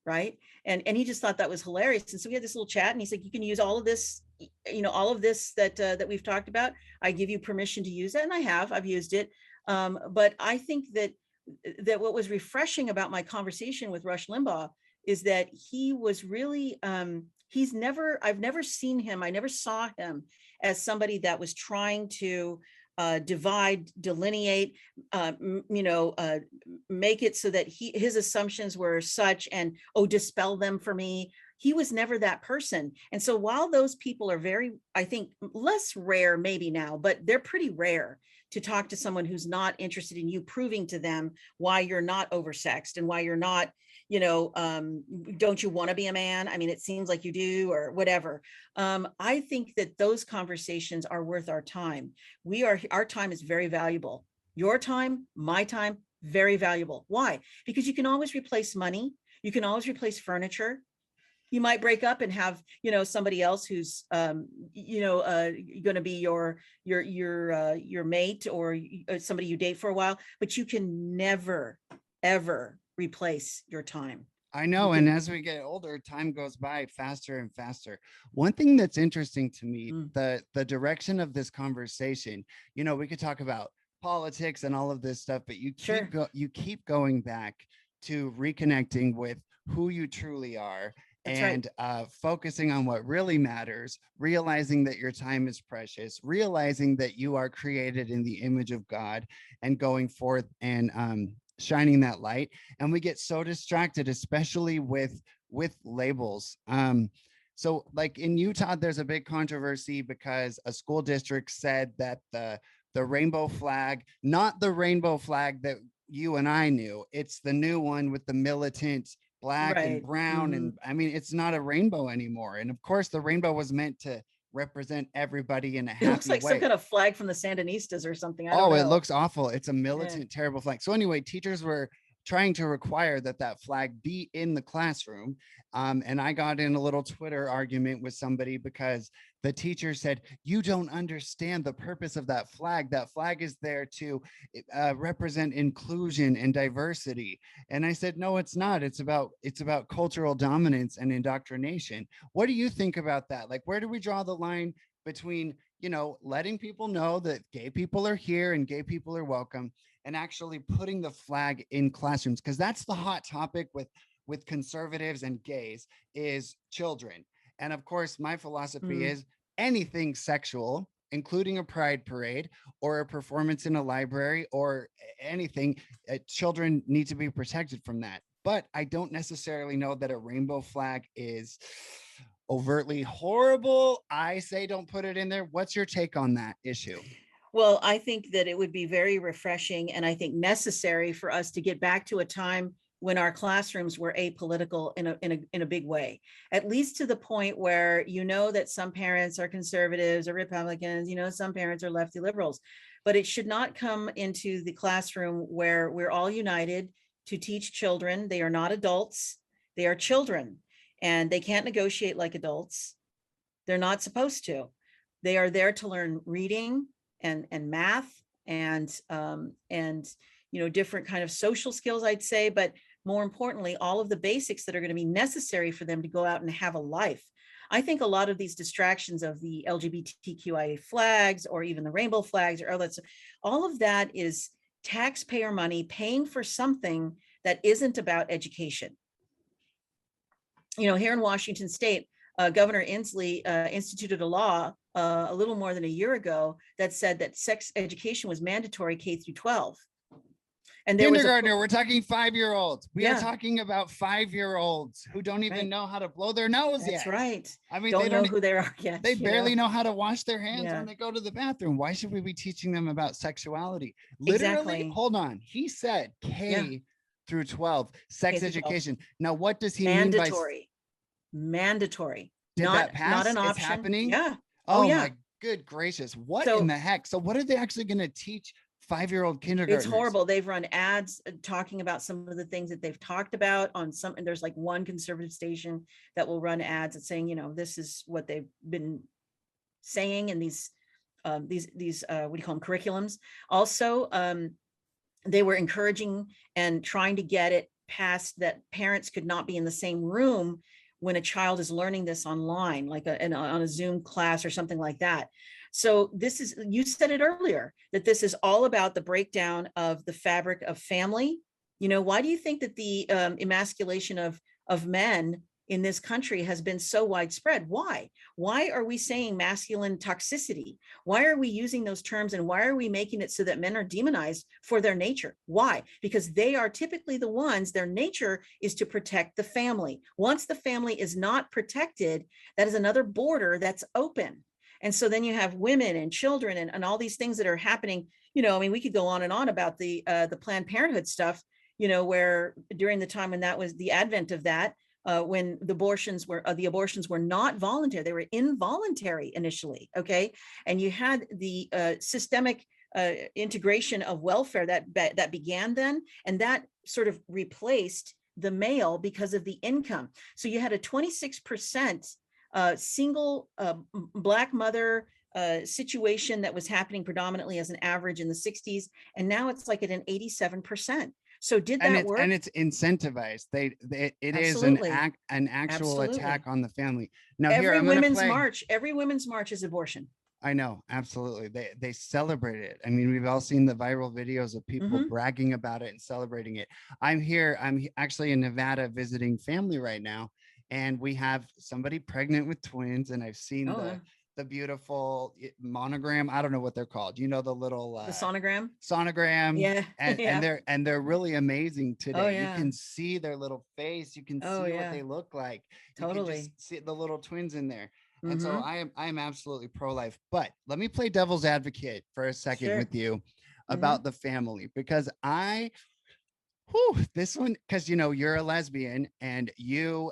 Right. And he just thought that was hilarious. And so we had this little chat, and he's like, you can use all of this, all of this that we've talked about. I give you permission to use it. And I've used it. But I think that what was refreshing about my conversation with Rush Limbaugh is that he was really, I've never seen him. I never saw him as somebody that was trying to divide, delineate, make it so that his assumptions were such and, dispel them for me. He was never that person. And so while those people are very, I think, less rare maybe now, but they're pretty rare to talk to someone who's not interested in you proving to them why you're not oversexed and why you're not, don't you want to be a man? I mean, it seems like you do, or whatever. I think that those conversations are worth our time. Our time is very valuable. Your time, my time, very valuable. Why? Because you can always replace money. You can always replace furniture. You might break up and have, somebody else who's, going to be your mate or somebody you date for a while, but you can never, ever replace your time. I know. And as we get older, time goes by faster and faster. One thing that's interesting to me, the direction of this conversation, we could talk about politics and all of this stuff, but you keep going back to reconnecting with who you truly are. That's and right. Focusing on what really matters, realizing that your time is precious, realizing that you are created in the image of God, and going forth and shining that light. And we get so distracted, especially with labels. So like in Utah, there's a big controversy because a school district said that the rainbow flag, not the rainbow flag that you and I knew, it's the new one with the militant black and brown. And I mean, it's not a rainbow anymore. And of course, the rainbow was meant to represent everybody in a happy way. It looks like some kind of flag from the Sandinistas or something. I don't know. It looks awful. It's a militant, terrible flag. So anyway, teachers were trying to require that that flag be in the classroom. And I got in a little Twitter argument with somebody because the teacher said, you don't understand the purpose of that flag. That flag is there to represent inclusion and diversity. And I said, no, it's not. It's about cultural dominance and indoctrination. What do you think about that? Like, where do we draw the line between, you know, letting people know that gay people are here and gay people are welcome, and actually putting the flag in classrooms? Because that's the hot topic with conservatives and gays, is children. And of course, my philosophy is anything sexual, including a pride parade or a performance in a library or anything, children need to be protected from that. But I don't necessarily know that a rainbow flag is overtly horrible. I say don't put it in there. What's your take on that issue? Well, I think that it would be very refreshing and I think necessary for us to get back to a time when our classrooms were apolitical in a big way, at least to the point where, you know, that some parents are conservatives or Republicans, you know, some parents are lefty liberals, but it should not come into the classroom where we're all united to teach children. They are not adults, they are children, and they can't negotiate like adults. They're not supposed to. They are there to learn reading and math and you know, different kind of social skills, I'd say, but more importantly, all of the basics that are going to be necessary for them to go out and have a life. I think a lot of these distractions of the LGBTQIA flags or even the rainbow flags or all of that is taxpayer money paying for something that isn't about education. You know, here in Washington State, Governor Inslee instituted a law a little more than a year ago that said that sex education was mandatory K through 12. And there kindergartner, we're talking 5-year-olds. We Yeah. are talking about 5-year-olds who don't even know how to blow their nose yet. That's right. I mean, Don't they know who they are yet. They barely know how to wash their hands Yeah. when they go to the bathroom. Why should we be teaching them about sexuality? Literally, Exactly. hold on. He said K through 12, sex K through 12. education. Now, what does he Mandatory. mean by mandatory? Did Not that pass? not an It's option. happening? Yeah. Oh, yeah. my good gracious. What So- in the heck? So what are they actually going to teach 5-year-old kindergartners? It's horrible. They've run ads talking about some of the things that they've talked about on some, and there's like one conservative station that will run ads and saying, you know, this is what they've been saying in these what do you call them, curriculums. Also, they were encouraging and trying to get it passed that parents could not be in the same room when a child is learning this online, like on a Zoom class or something like that. So this is, you said it earlier, that this is all about the breakdown of the fabric of family. You know, why do you think that the emasculation of men in this country has been so widespread? Why? Why are we saying masculine toxicity? Why are we using those terms, and why are we making it so that men are demonized for their nature? Why? Because they are typically the ones, their nature is to protect the family. Once the family is not protected, that is another border that's open. And so then you have women and children and all these things that are happening. You know, I mean, we could go on and on about the Planned Parenthood stuff, you know, where during the time when that was the advent of that, when the abortions were not voluntary, they were involuntary initially. Okay. And you had the systemic integration of welfare that began then, and that sort of replaced the male because of the income. So you had a 26% single Black mother situation that was happening predominantly as an average in the 60s. And now it's like at an 87%. So did that work? And it's incentivized. It is Absolutely. an actual Absolutely. attack on the family. Now every women's march is abortion. I know, absolutely. They celebrate it. I mean, we've all seen the viral videos of people bragging about it and celebrating it. I'm actually in Nevada visiting family right now, and we have somebody pregnant with twins, and I've seen the beautiful monogram. I don't know what they're called. You know, the little the sonogram. Yeah. And they're really amazing today. Oh, yeah. You can see their little face. You can see what they look like. Totally. You can just see the little twins in there. And so I am absolutely pro-life. But let me play devil's advocate for a second with you about the family, because this one, because you know, you're a lesbian, and you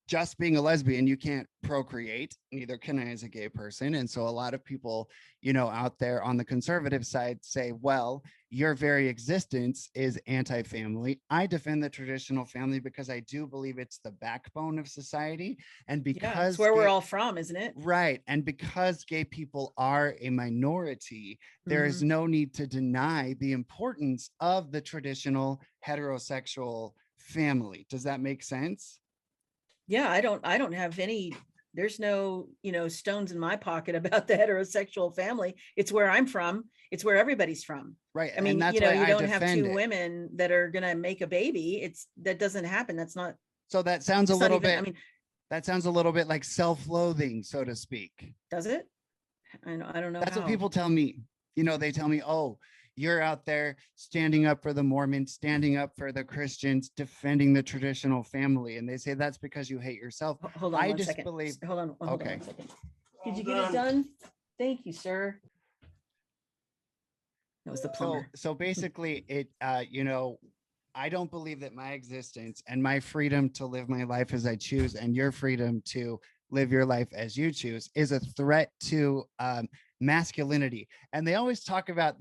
just being a lesbian, you can't procreate. Neither can I as a gay person. And so a lot of people, out there on the conservative side say, well, your very existence is anti-family. I defend the traditional family because I do believe it's the backbone of society. And Yeah, it's because where we're all from, isn't it? right. And because gay people are a minority, there is Mhm. no need to deny the importance of the traditional heterosexual family. Does that make sense? Yeah, I don't have any, there's no, stones in my pocket about the heterosexual family. It's where I'm from. It's where everybody's from. Right. I And mean, that's why you I don't have defend two it. women that are gonna make a baby. That doesn't happen. So that sounds a It's not little even, I bit, mean, that sounds a little bit like self-loathing, so to speak. does it? I don't know That's what how. people tell me. They tell me, oh, you're out there standing up for the Mormons, standing up for the Christians, defending the traditional family. And they say that's because you hate yourself. Hold on I one just second. believe, Hold on okay. one second. Did you get it done? Thank you, sir. That was the plumber. So basically I don't believe that my existence and my freedom to live my life as I choose and your freedom to live your life as you choose is a threat to masculinity. And they always talk about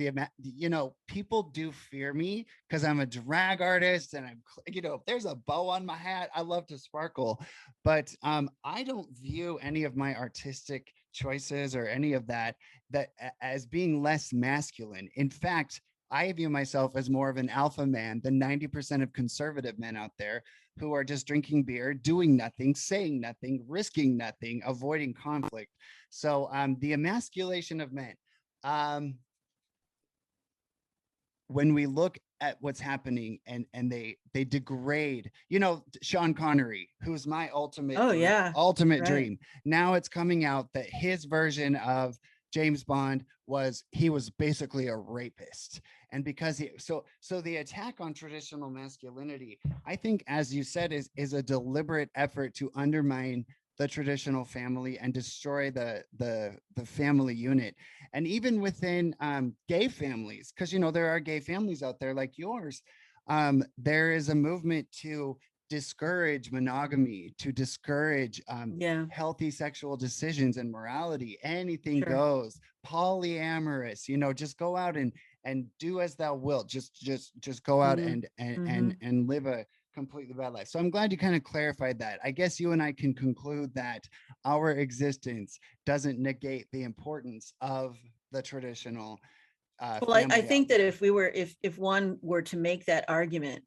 people do fear me because I'm a drag artist and if there's a bow on my hat, I love to sparkle. But I don't view any of my artistic choices or any of that as being less masculine. In fact, I view myself as more of an alpha man than 90% of conservative men out there who are just drinking beer, doing nothing, saying nothing, risking nothing, avoiding conflict. So the emasculation of men. When we look at what's happening and they degrade, Sean Connery, who's my Oh yeah, ultimate right. dream. Now it's coming out that his version of James Bond was basically a rapist. And because so the attack on traditional masculinity, I think, as you said, is a deliberate effort to undermine the traditional family and destroy the family unit. And even within gay families, because there are gay families out there like yours, there is a movement to discourage monogamy, to discourage Yeah, healthy sexual decisions and morality. Anything sure. goes. Polyamorous, just go out and do as thou wilt. Just go out Hmm. and live a completely bad life. So I'm glad you kind of clarified that. I guess you and I can conclude that our existence doesn't negate the importance of the traditional Well, I family out think that there. if one were to make that argument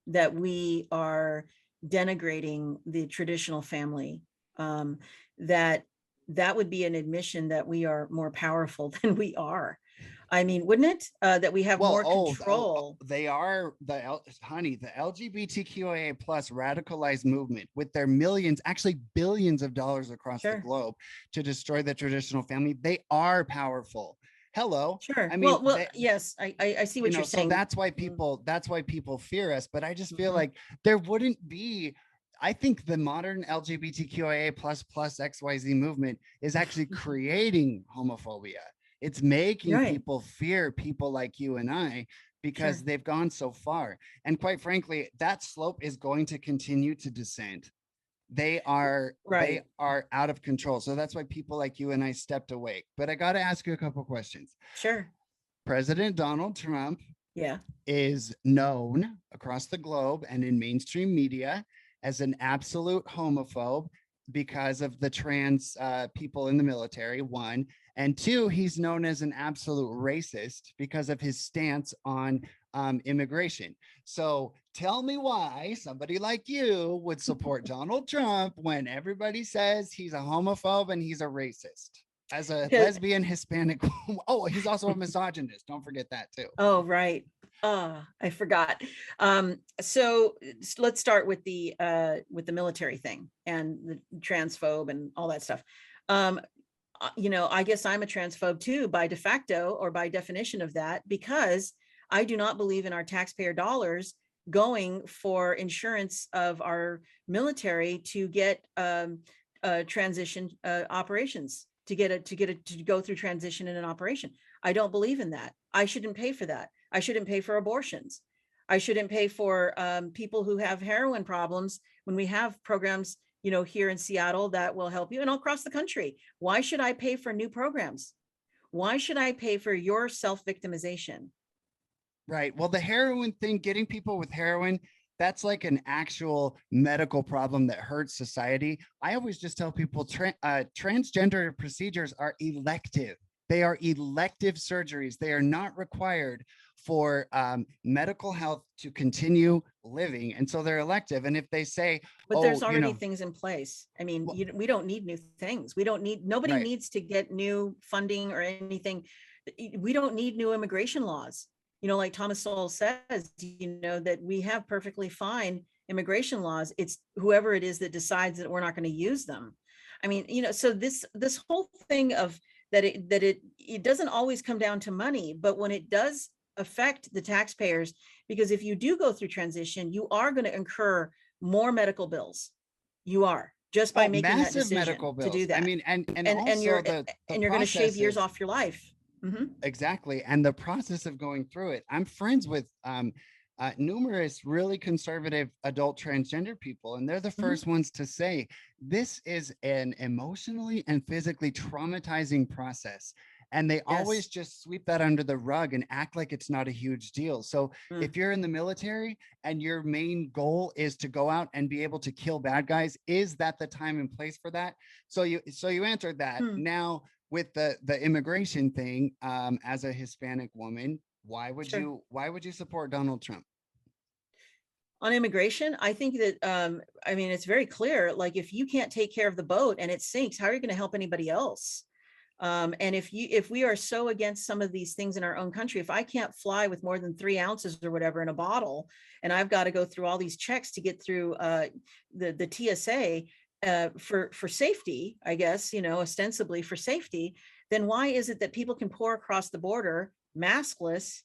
that we are denigrating the traditional family, um, that that would be an admission that we are more powerful than we are. I mean, wouldn't it? That we have Well, more control. they are the LGBTQIA plus radicalized movement with their millions, actually billions of dollars across the Sure, globe to destroy the traditional family. They are powerful. Hello. sure. I mean, Yes, I see what you're so saying. that's why people fear us. But I just feel Mhm. like there wouldn't be. I think the modern LGBTQIA plus XYZ movement is actually creating homophobia. It's making Right, people fear people like you and I because sure. they've gone so far. And quite frankly, that slope is going to continue to descend. They Right. are out of control. So that's why people like you and I stepped away. But I got to ask you a couple questions. Sure. President Donald Trump Yeah. is known across the globe and in mainstream media as an absolute homophobe because of the trans people in the military, one. And two, he's known as an absolute racist because of his stance on immigration. So tell me why somebody like you would support Donald Trump when everybody says he's a homophobe and he's a racist. As a lesbian Hispanic, oh, he's also a misogynist. Don't forget that too. Oh, right. I forgot. So let's start with the military thing and the transphobe and all that stuff. I guess I'm a transphobe too, by de facto or by definition of that, because I do not believe in our taxpayer dollars going for insurance of our military to get transition operations, to go through transition in an operation. I don't believe in that. I shouldn't pay for that. I shouldn't pay for abortions. I shouldn't pay for people who have heroin problems when we have programs, here in Seattle that will help you and all across the country. Why should I pay for new programs? Why should I pay for your self-victimization? Right. Well, the heroin thing, getting people with heroin, that's like an actual medical problem that hurts society. I always just tell people transgender procedures are elective. They are elective surgeries. They are not required for medical health to continue living. And so they're elective. And if they say, But oh, there's already things in place. I mean, well, we don't need new things. Nobody right. needs to get new funding or anything. We don't need new immigration laws. Like Thomas Sowell says, that we have perfectly fine immigration laws. It's whoever it is that decides that we're not going to use them. I mean, so this whole thing of that it doesn't always come down to money, but when it does affect the taxpayers, because if you do go through transition, you are going to incur more medical bills. You are, just by making that decision medical bills. to do that. I mean, and and you're going to shave years off your life. Mm-hmm. Exactly. And the process of going through it, I'm friends with numerous really conservative adult transgender people, and they're the first ones to say this is an emotionally and physically traumatizing process. And they always just sweep that under the rug and act like it's not a huge deal. So if you're in the military and your main goal is to go out and be able to kill bad guys, is that the time and place for that? So you answered that. Now, with the immigration thing, as a Hispanic woman, why would you support Donald Trump? On immigration, I think that it's very clear. Like, if you can't take care of the boat and it sinks, how are you going to help anybody else? And if we are so against some of these things in our own country, if I can't fly with more than 3 ounces or whatever in a bottle, and I've got to go through all these checks to get through the TSA for safety, I guess, ostensibly for safety, then why is it that people can pour across the border maskless,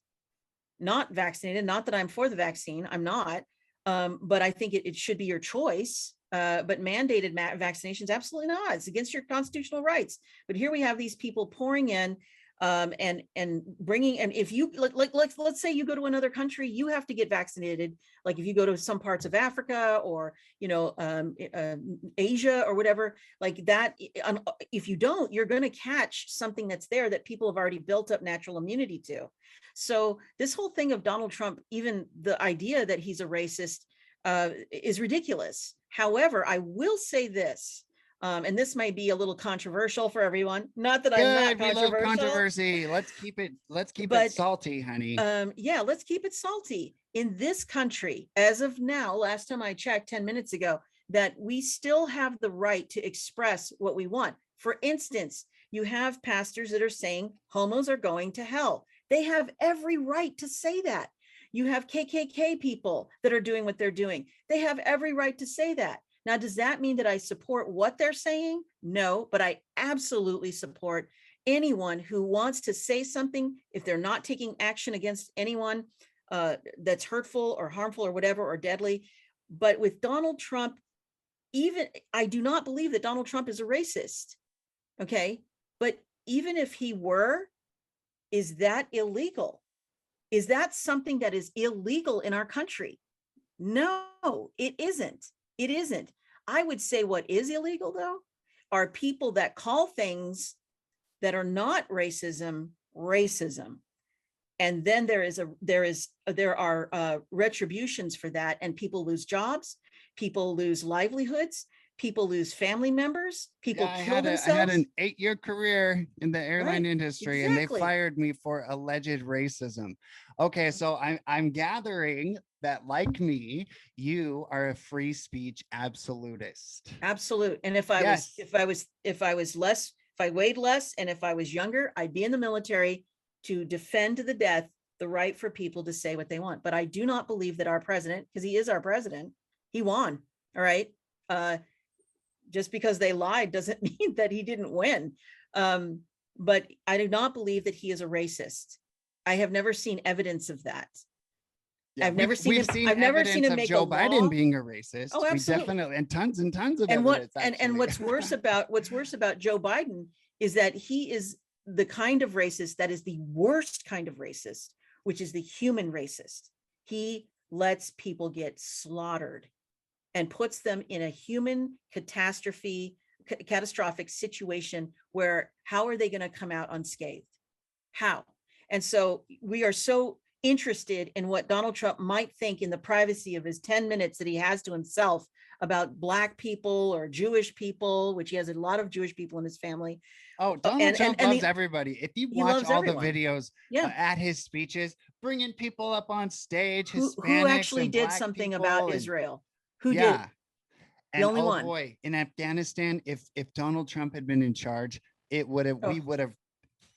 not vaccinated? Not that I'm for the vaccine, I'm not, but I think it should be your choice. But mandated vaccinations, absolutely not. It's against your constitutional rights. But here we have these people pouring in and bringing, and if you let's say you go to another country, you have to get vaccinated. Like if you go to some parts of Africa or Asia or whatever, like that, if you don't, you're going to catch something that's there that people have already built up natural immunity to. So this whole thing of Donald Trump, even the idea that he's a racist, is ridiculous. However, I will say this, and this may be a little controversial for everyone. Not that I'm not controversial. We love controversy. Let's keep it salty, honey. Yeah, let's keep it salty. In this country, as of now, last time I checked 10 minutes ago, that we still have the right to express what we want. For instance, you have pastors that are saying homos are going to hell. They have every right to say that. You have KKK people that are doing what they're doing. They have every right to say that. Now, does that mean that I support what they're saying? No, but I absolutely support anyone who wants to say something if they're not taking action against anyone that's hurtful or harmful or whatever, or deadly. But with Donald Trump, I do not believe that Donald Trump is a racist. Okay. But even if he were, is that illegal? Is that something that is illegal in our country? No, it isn't. It isn't. I would say what is illegal, though, are people that call things that are not racism, racism. And then there are retributions for that, and people lose jobs, people lose livelihoods, people lose family members, people kill themselves. I had an 8-year career in the airline industry, and they fired me for alleged racism. Okay, so I'm gathering that, like me, you are a free speech absolutist. Absolute. And if I weighed less, and if I was younger, I'd be in the military to defend to the death the right for people to say what they want. But I do not believe that our president, because he is our president, he won. All right. Just because they lied doesn't mean that he didn't win. But I do not believe that he is a racist. I have never seen evidence of that. Yeah, I've never seen him make Joe Biden being a racist. Oh, absolutely. We definitely, and tons of evidence. And what's worse about Joe Biden is that he is the kind of racist that is the worst kind of racist, which is the human racist. He lets people get slaughtered. and puts them in a human catastrophic situation where how are they going to come out unscathed? How? And so we are so interested in what Donald Trump might think in the privacy of his 10 minutes that he has to himself about Black people or Jewish people, which he has a lot of Jewish people in his family. Oh, Donald Trump loves everybody. If you he watch loves all everyone. the videos Yeah. at his speeches, bringing people up on stage, who Hispanics actually and did Black something people, about and Israel? Who did? yeah, The and only oh one. boy, in Afghanistan, if Donald Trump had been in charge, we would have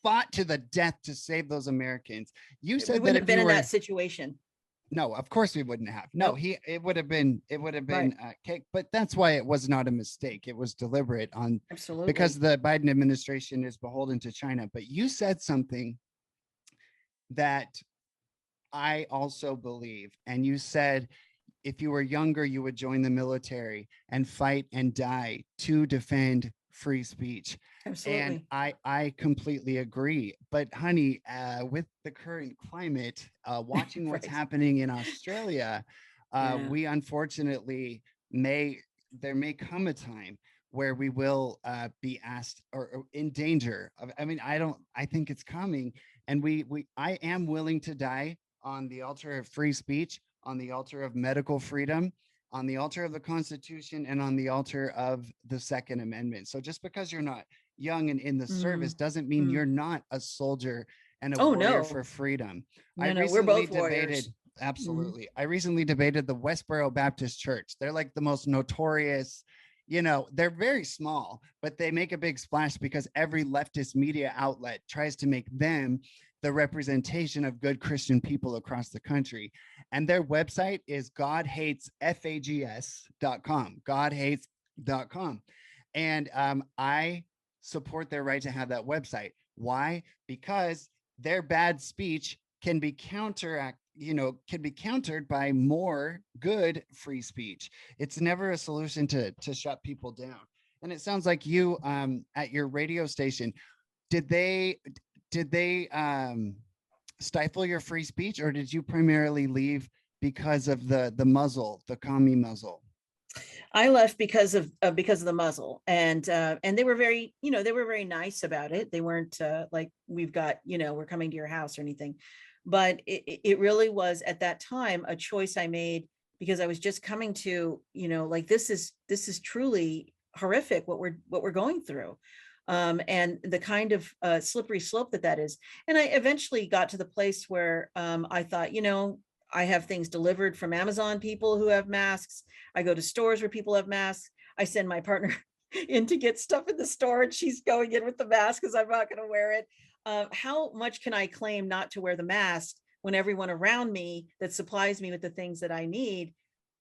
fought to the death to save those Americans. You We said that wouldn't if have been you in were that situation. no, of course we wouldn't have. No, Nope. it would have been Right. cake, but that's why it was not a mistake. It was deliberate on Absolutely. because the Biden administration is beholden to China. But you said something that I also believe, and you said if you were younger, you would join the military and fight and die to defend free speech. And Absolutely. I completely agree. But honey, with the current climate, watching what's Right. happening in Australia, Yeah. we unfortunately there may come a time where we will be asked or in danger of, I mean, I think it's coming, and I am willing to die on the altar of free speech, on the altar of medical freedom, on the altar of the Constitution, and on the altar of the Second Amendment. So just because you're not young and in the service doesn't mean you're not a soldier and a warrior no. for freedom. No, we're both warriors. Absolutely. I recently debated the Westboro Baptist Church. They're like the most notorious, they're very small, but they make a big splash because every leftist media outlet tries to make them the representation of good Christian people across the country. And their website is godhatesfags.com, godhates.com. And I support their right to have that website. Why? Because their bad speech can be countered by more good free speech. It's never a solution to shut people down. And it sounds like you at your radio station, did they stifle your free speech, or did you primarily leave because of the muzzle, the commie muzzle? I left because of the muzzle, and they were very, they were very nice about it. They weren't like we're coming to your house or anything, but it really was at that time a choice I made because I was just coming to, like this is truly horrific what we're going through. And the kind of slippery slope that is. And I eventually got to the place where I thought, I have things delivered from Amazon people who have masks. I go to stores where people have masks. I send my partner in to get stuff in the store and she's going in with the mask because I'm not going to wear it. How much can I claim not to wear the mask when everyone around me that supplies me with the things that I need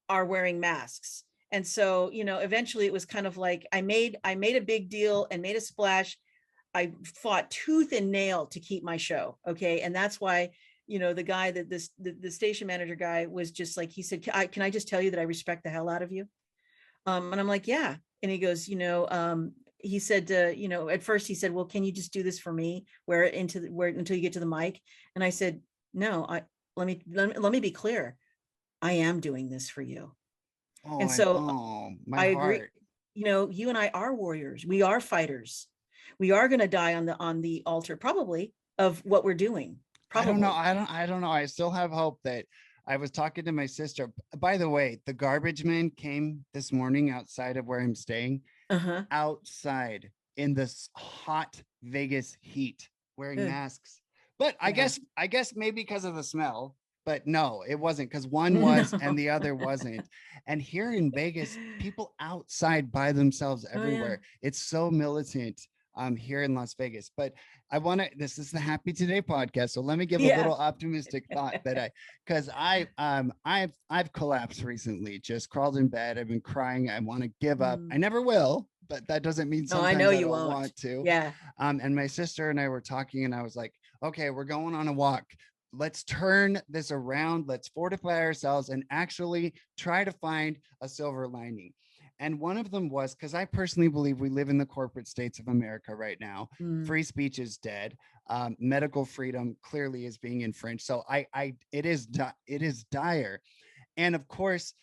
are wearing masks? And so, eventually it was kind of like I made a big deal and made a splash. I fought tooth and nail to keep my show. Okay. And that's why, the guy that the station manager guy was just like, he said, can I just tell you that I respect the hell out of you? And I'm like, yeah. And he goes, he said, at first he said, well, can you just do this for me? Wear it until you get to the mic. And I said, no, let me be clear. I am doing this for you. Oh, and so my I heart. agree. You and I are warriors. We are fighters. We are going to die on the altar, probably, of what we're doing. Probably. I don't know. I still have hope that I was talking to my sister. By the way, the garbage man came this morning outside of where I'm staying, outside in this hot Vegas heat, wearing masks. But I guess maybe because of the smell. But no, it wasn't, because one was and the other wasn't. And here in Vegas, people outside by themselves everywhere. It's so militant here in Las Vegas. But this is the Happy Today podcast. So let me give a little optimistic thought that because I've collapsed recently, just crawled in bed. I've been crying. I want to give up. I never will, but that doesn't mean sometimes I don't want to. Yeah. And my sister and I were talking and I was like, okay, we're going on a walk. Let's turn this around. Let's fortify ourselves and actually try to find a silver lining. And one of them was, because I personally believe we live in the corporate states of America right now. Free speech is dead. Medical freedom clearly is being infringed. So it is dire. And of course,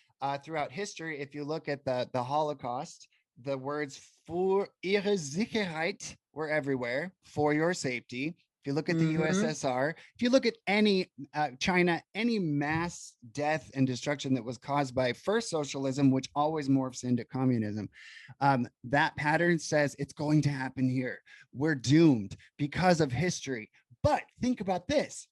throughout history, if you look at the Holocaust, the words "für ihre Sicherheit" were everywhere, for your safety. If you look at the Mhm. USSR, if you look at any China, any mass death and destruction that was caused by first socialism, which always morphs into communism, that pattern says it's going to happen here. We're doomed because of history. But think about this: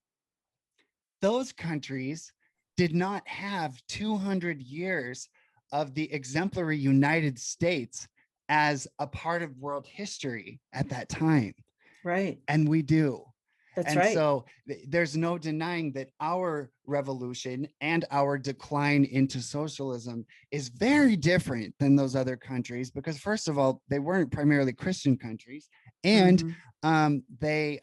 those countries did not have 200 years of the exemplary United States as a part of world history at that time. Right. And we do. That's And right. so there's no denying that our revolution and our decline into socialism is very different than those other countries because, first of all, they weren't primarily Christian countries, and Mhm. they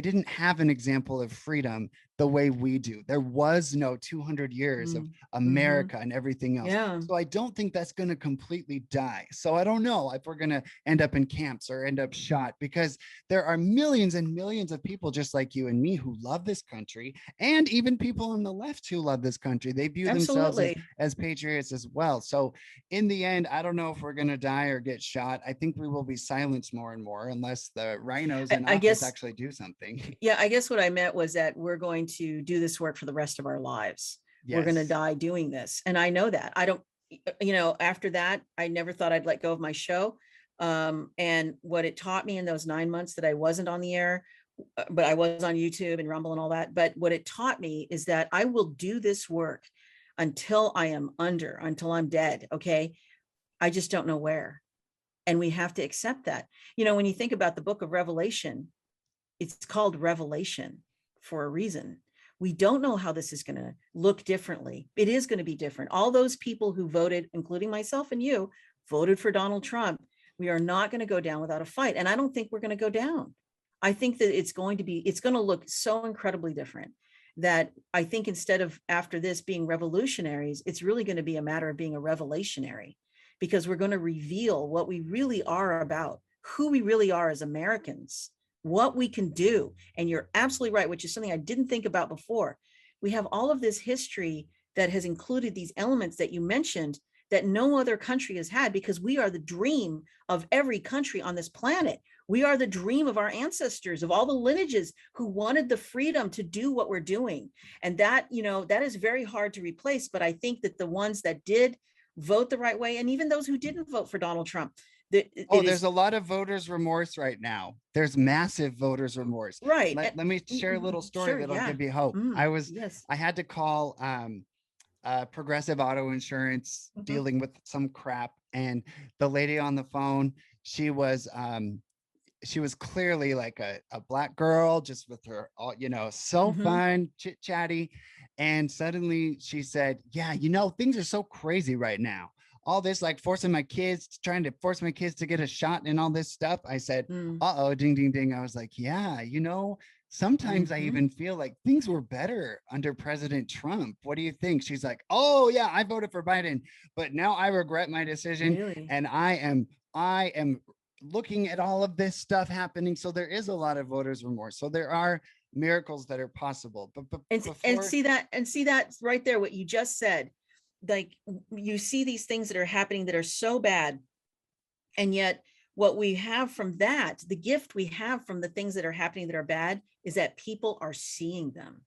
didn't have an example of freedom the way we do. There was no 200 years of Mm. Mhm. America and everything else. Yeah. So I don't think that's going to completely die. So I don't know if we're going to end up in camps or end up shot, because there are millions and millions of people just like you and me who love this country, and even people on the left who love this country. They view themselves Absolutely. as patriots as well. So in the end, I don't know if we're going to die or get shot. I think we will be silenced more and more unless the rhinos in I office guess, actually do something. yeah, I guess what I meant was that we're going to do this work for the rest of our lives. We're going to Yes. die doing this. And I know that. I don't, after that, I never thought I'd let go of my show. And what it taught me in those 9 months that I wasn't on the air, but I was on YouTube and Rumble and all that. But what it taught me is that I will do this work until I am until I'm dead. Okay. I just don't know where. And we have to accept that. When you think about the book of Revelation, it's called Revelation for a reason. We don't know how this is going to look differently. It is going to be different. All those people who voted, including myself and you, voted for Donald Trump. We are not going to go down without a fight. And I don't think we're going to go down. I think that it's going to look so incredibly different that I think instead of after this being revolutionaries, it's really going to be a matter of being a revelationary, because we're going to reveal what we really are about, who we really are as Americans, what we can do. And you're absolutely right, which is something I didn't think about before. We have all of this history that has included these elements that you mentioned that no other country has had, because we are the dream of every country on this planet. We are the dream of our ancestors, of all the lineages who wanted the freedom to do what we're doing. And that, that is very hard to replace. But I think that the ones that did vote the right way, and even those who didn't vote for Donald Trump, There's a lot of voters remorse right now. There's massive voters remorse. right. Let me share a little story Sure. that'll Yeah. give you hope. Yes. I had to call Progressive Auto Insurance Mhm. dealing with some crap, and the lady on the phone, she was clearly like a black girl, just with her all, so Mhm. fun, chit chatty. And suddenly she said, yeah, things are so crazy right now. All this, like trying to force my kids to get a shot and all this stuff. I said, Mm. uh-oh, ding, ding, ding. I was like, yeah, sometimes I Mhm. even feel like things were better under President Trump. What do you think? She's like, oh yeah, I voted for Biden, but now I regret my decision. Really? And I am looking at all of this stuff happening. So there is a lot of voters remorse. So there are miracles that are possible. But And before, see that right there, what you just said. Like, you see these things that are happening that are so bad, and yet what we have from that, the gift we have from the things that are happening that are bad, is that people are seeing them.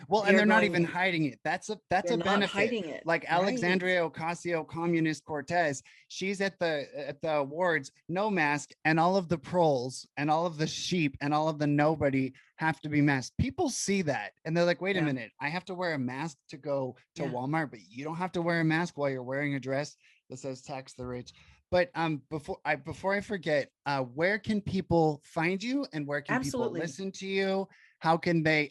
well, They and are they're not even going, hiding it. That's they're a not benefit. hiding it. Like Right. Alexandria Ocasio Communist Cortez, she's at the awards, no mask, and all of the proles and all of the sheep and all of the nobody have to be masked. People see that and they're like, wait a Yeah. minute, I have to wear a mask to go to Yeah. Walmart, but you don't have to wear a mask while you're wearing a dress that says tax the rich. But before I forget, where can people find you, and where can people Absolutely. listen to you? How can they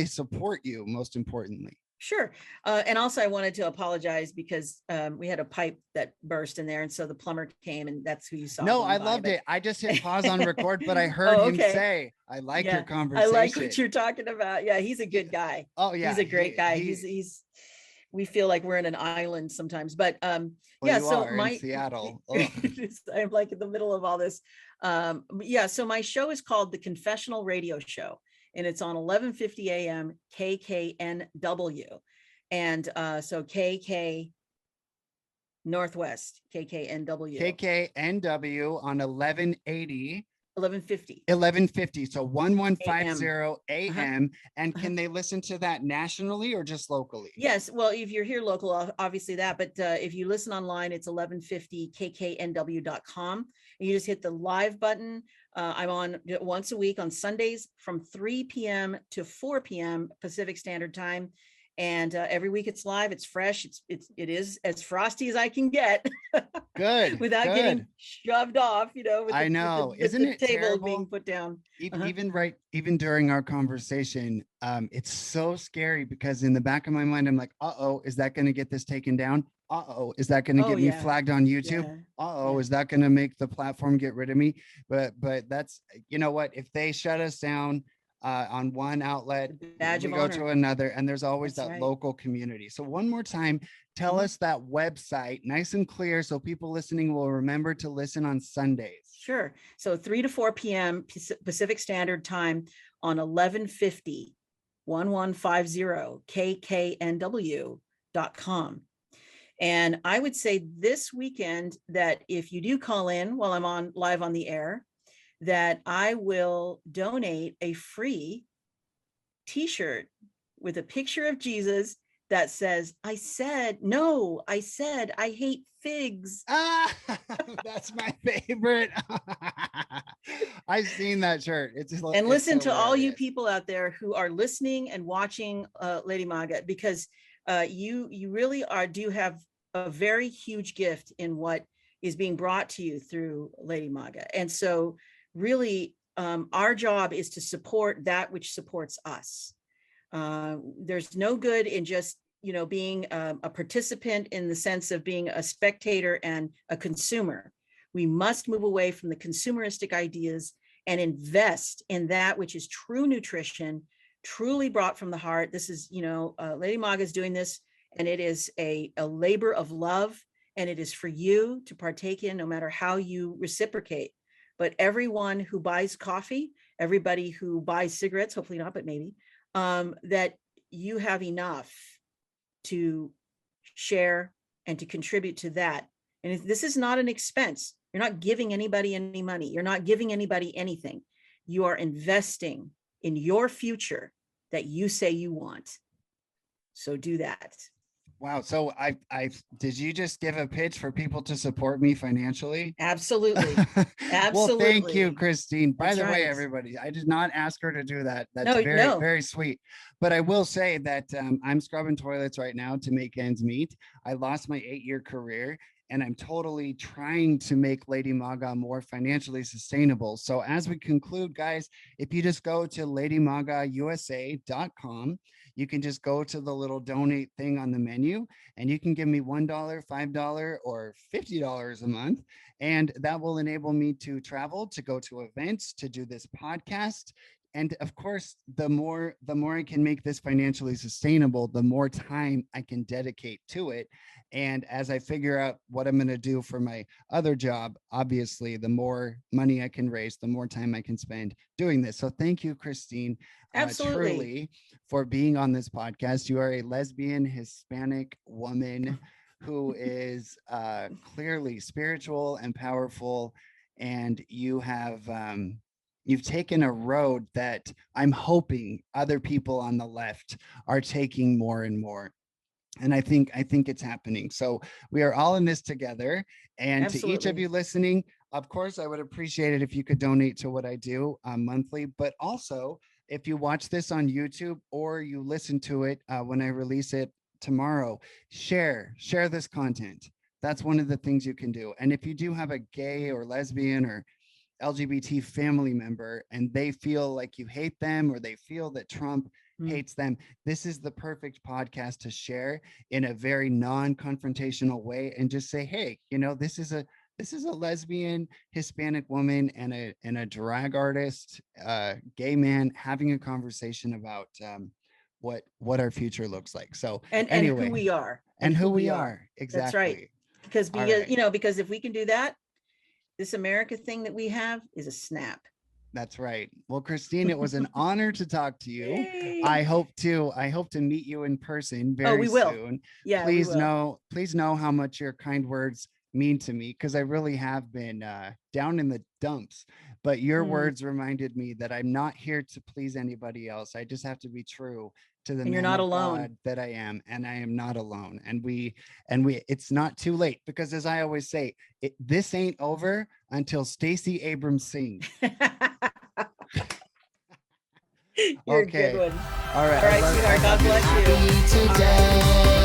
support you, most importantly? Sure. And also, I wanted to apologize because we had a pipe that burst in there. And so the plumber came, and that's who you saw No, going I by. loved it. I just hit pause on record, but I heard Oh, him okay. say, I like your Yeah. I like what conversation. you're talking about. Yeah. He's a He, good guy. oh He's yeah, a great guy. he We feel like we're in an island sometimes, but well, yeah. you So are in Seattle. Oh. I'm like in the middle of all this. Yeah. So my show is called The Confessional Radio Show, and it's on 11:50 a.m. KKNW. And so KK Northwest, KKNW, KKNW on 1180. 1150 1150, so 1150 AM. AM. And can they listen to that nationally or just locally? Yes, well, if you're here local, obviously that, but if you listen online, it's 1150kknw.com. And you just hit the live button. I'm on once a week on Sundays from 3 p.m. to 4 p.m. Pacific Standard Time. And every week it's live, it's fresh, it is as frosty as I can get. Good. Without good. getting shoved off, with I know. Isn't it table terrible? being put down. Even during our conversation, it's so scary because in the back of my mind, I'm like, uh-oh, is that going to get this taken down? Uh-oh, is that going to get me flagged on YouTube? Uh-oh, is that going to make the platform get rid of me? But that's, you know what, if they shut us down on one outlet, we go to another, and there's always that local community. So one more time, tell us that website nice and clear so people listening will remember to listen on Sundays. Sure. So 3 to 4 p.m. Pacific Standard Time on 1150 kknw.com. And I would say this weekend that if you do call in while I'm live on the air, that I will donate a free t-shirt with a picture of Jesus that says, I said I hate figs. That's my favorite. I've seen that shirt. And listen to all you people out there who are listening and watching Lady Maga, because you really do have a very huge gift in what is being brought to you through Lady Maga. And so really, our job is to support that which supports us. There's no good in just, being a participant in the sense of being a spectator and a consumer. We must move away from the consumeristic ideas and invest in that which is true nutrition, truly brought from the heart. This is, Lady Maga is doing this, and it is a labor of love, and it is for you to partake in no matter how you reciprocate. But everyone who buys coffee, everybody who buys cigarettes, hopefully not, but maybe, that you have enough to share and to contribute to that. And this is not an expense. You're not giving anybody any money. You're not giving anybody anything. You are investing in your future that you say you want. So do that. Wow. So did you just give a pitch for people to support me financially? Absolutely. Absolutely. Well, thank you, Christine. By the way, everybody, I did not ask her to do that. That's very sweet. But I will say that I'm scrubbing toilets right now to make ends meet. I lost my 8-year career, and I'm totally trying to make Lady Maga more financially sustainable. So as we conclude, guys, if you just go to ladymagausa.com, you can just go to the little donate thing on the menu, and you can give me $1, $5, or $50 a month. And that will enable me to travel, to go to events, to do this podcast. And of course, the more I can make this financially sustainable, the more time I can dedicate to it. And as I figure out what I'm going to do for my other job, obviously, the more money I can raise, the more time I can spend doing this. So thank you, Christine. Absolutely. Truly, for being on this podcast. You are a lesbian Hispanic woman who is clearly spiritual and powerful, and you have you've taken a road that I'm hoping other people on the left are taking more and more. And I think it's happening. So we are all in this together. And Absolutely. To each of you listening, of course, I would appreciate it if you could donate to what I do monthly, but also if you watch this on YouTube or you listen to it when I release it tomorrow, share this content. That's one of the things you can do. And if you do have a gay or lesbian or LGBT family member and they feel like you hate them, or they feel that Trump hates them, this is the perfect podcast to share in a very non-confrontational way and just say, hey, this is a lesbian Hispanic woman and a drag artist, gay man having a conversation about what our future looks like. So anyway, and who we are. And who we are. Exactly. That's right. Because because if we can do that, this America thing that we have is a snap. That's right. Well, Christine, it was an honor to talk to you. Yay. I hope to meet you in person Oh, very we will. soon. Yeah, we will. Please know how much your kind words mean to me, because I really have been down in the dumps. But your Mm. words reminded me that I'm not here to please anybody else. I just have to be true to the And you're man not of alone. God that I am, and I am not alone. And it's not too late, because as I always say, this ain't over until Stacey Abrams sings. You're Okay. a good one. All right. All right, sweetheart. God bless you. Today.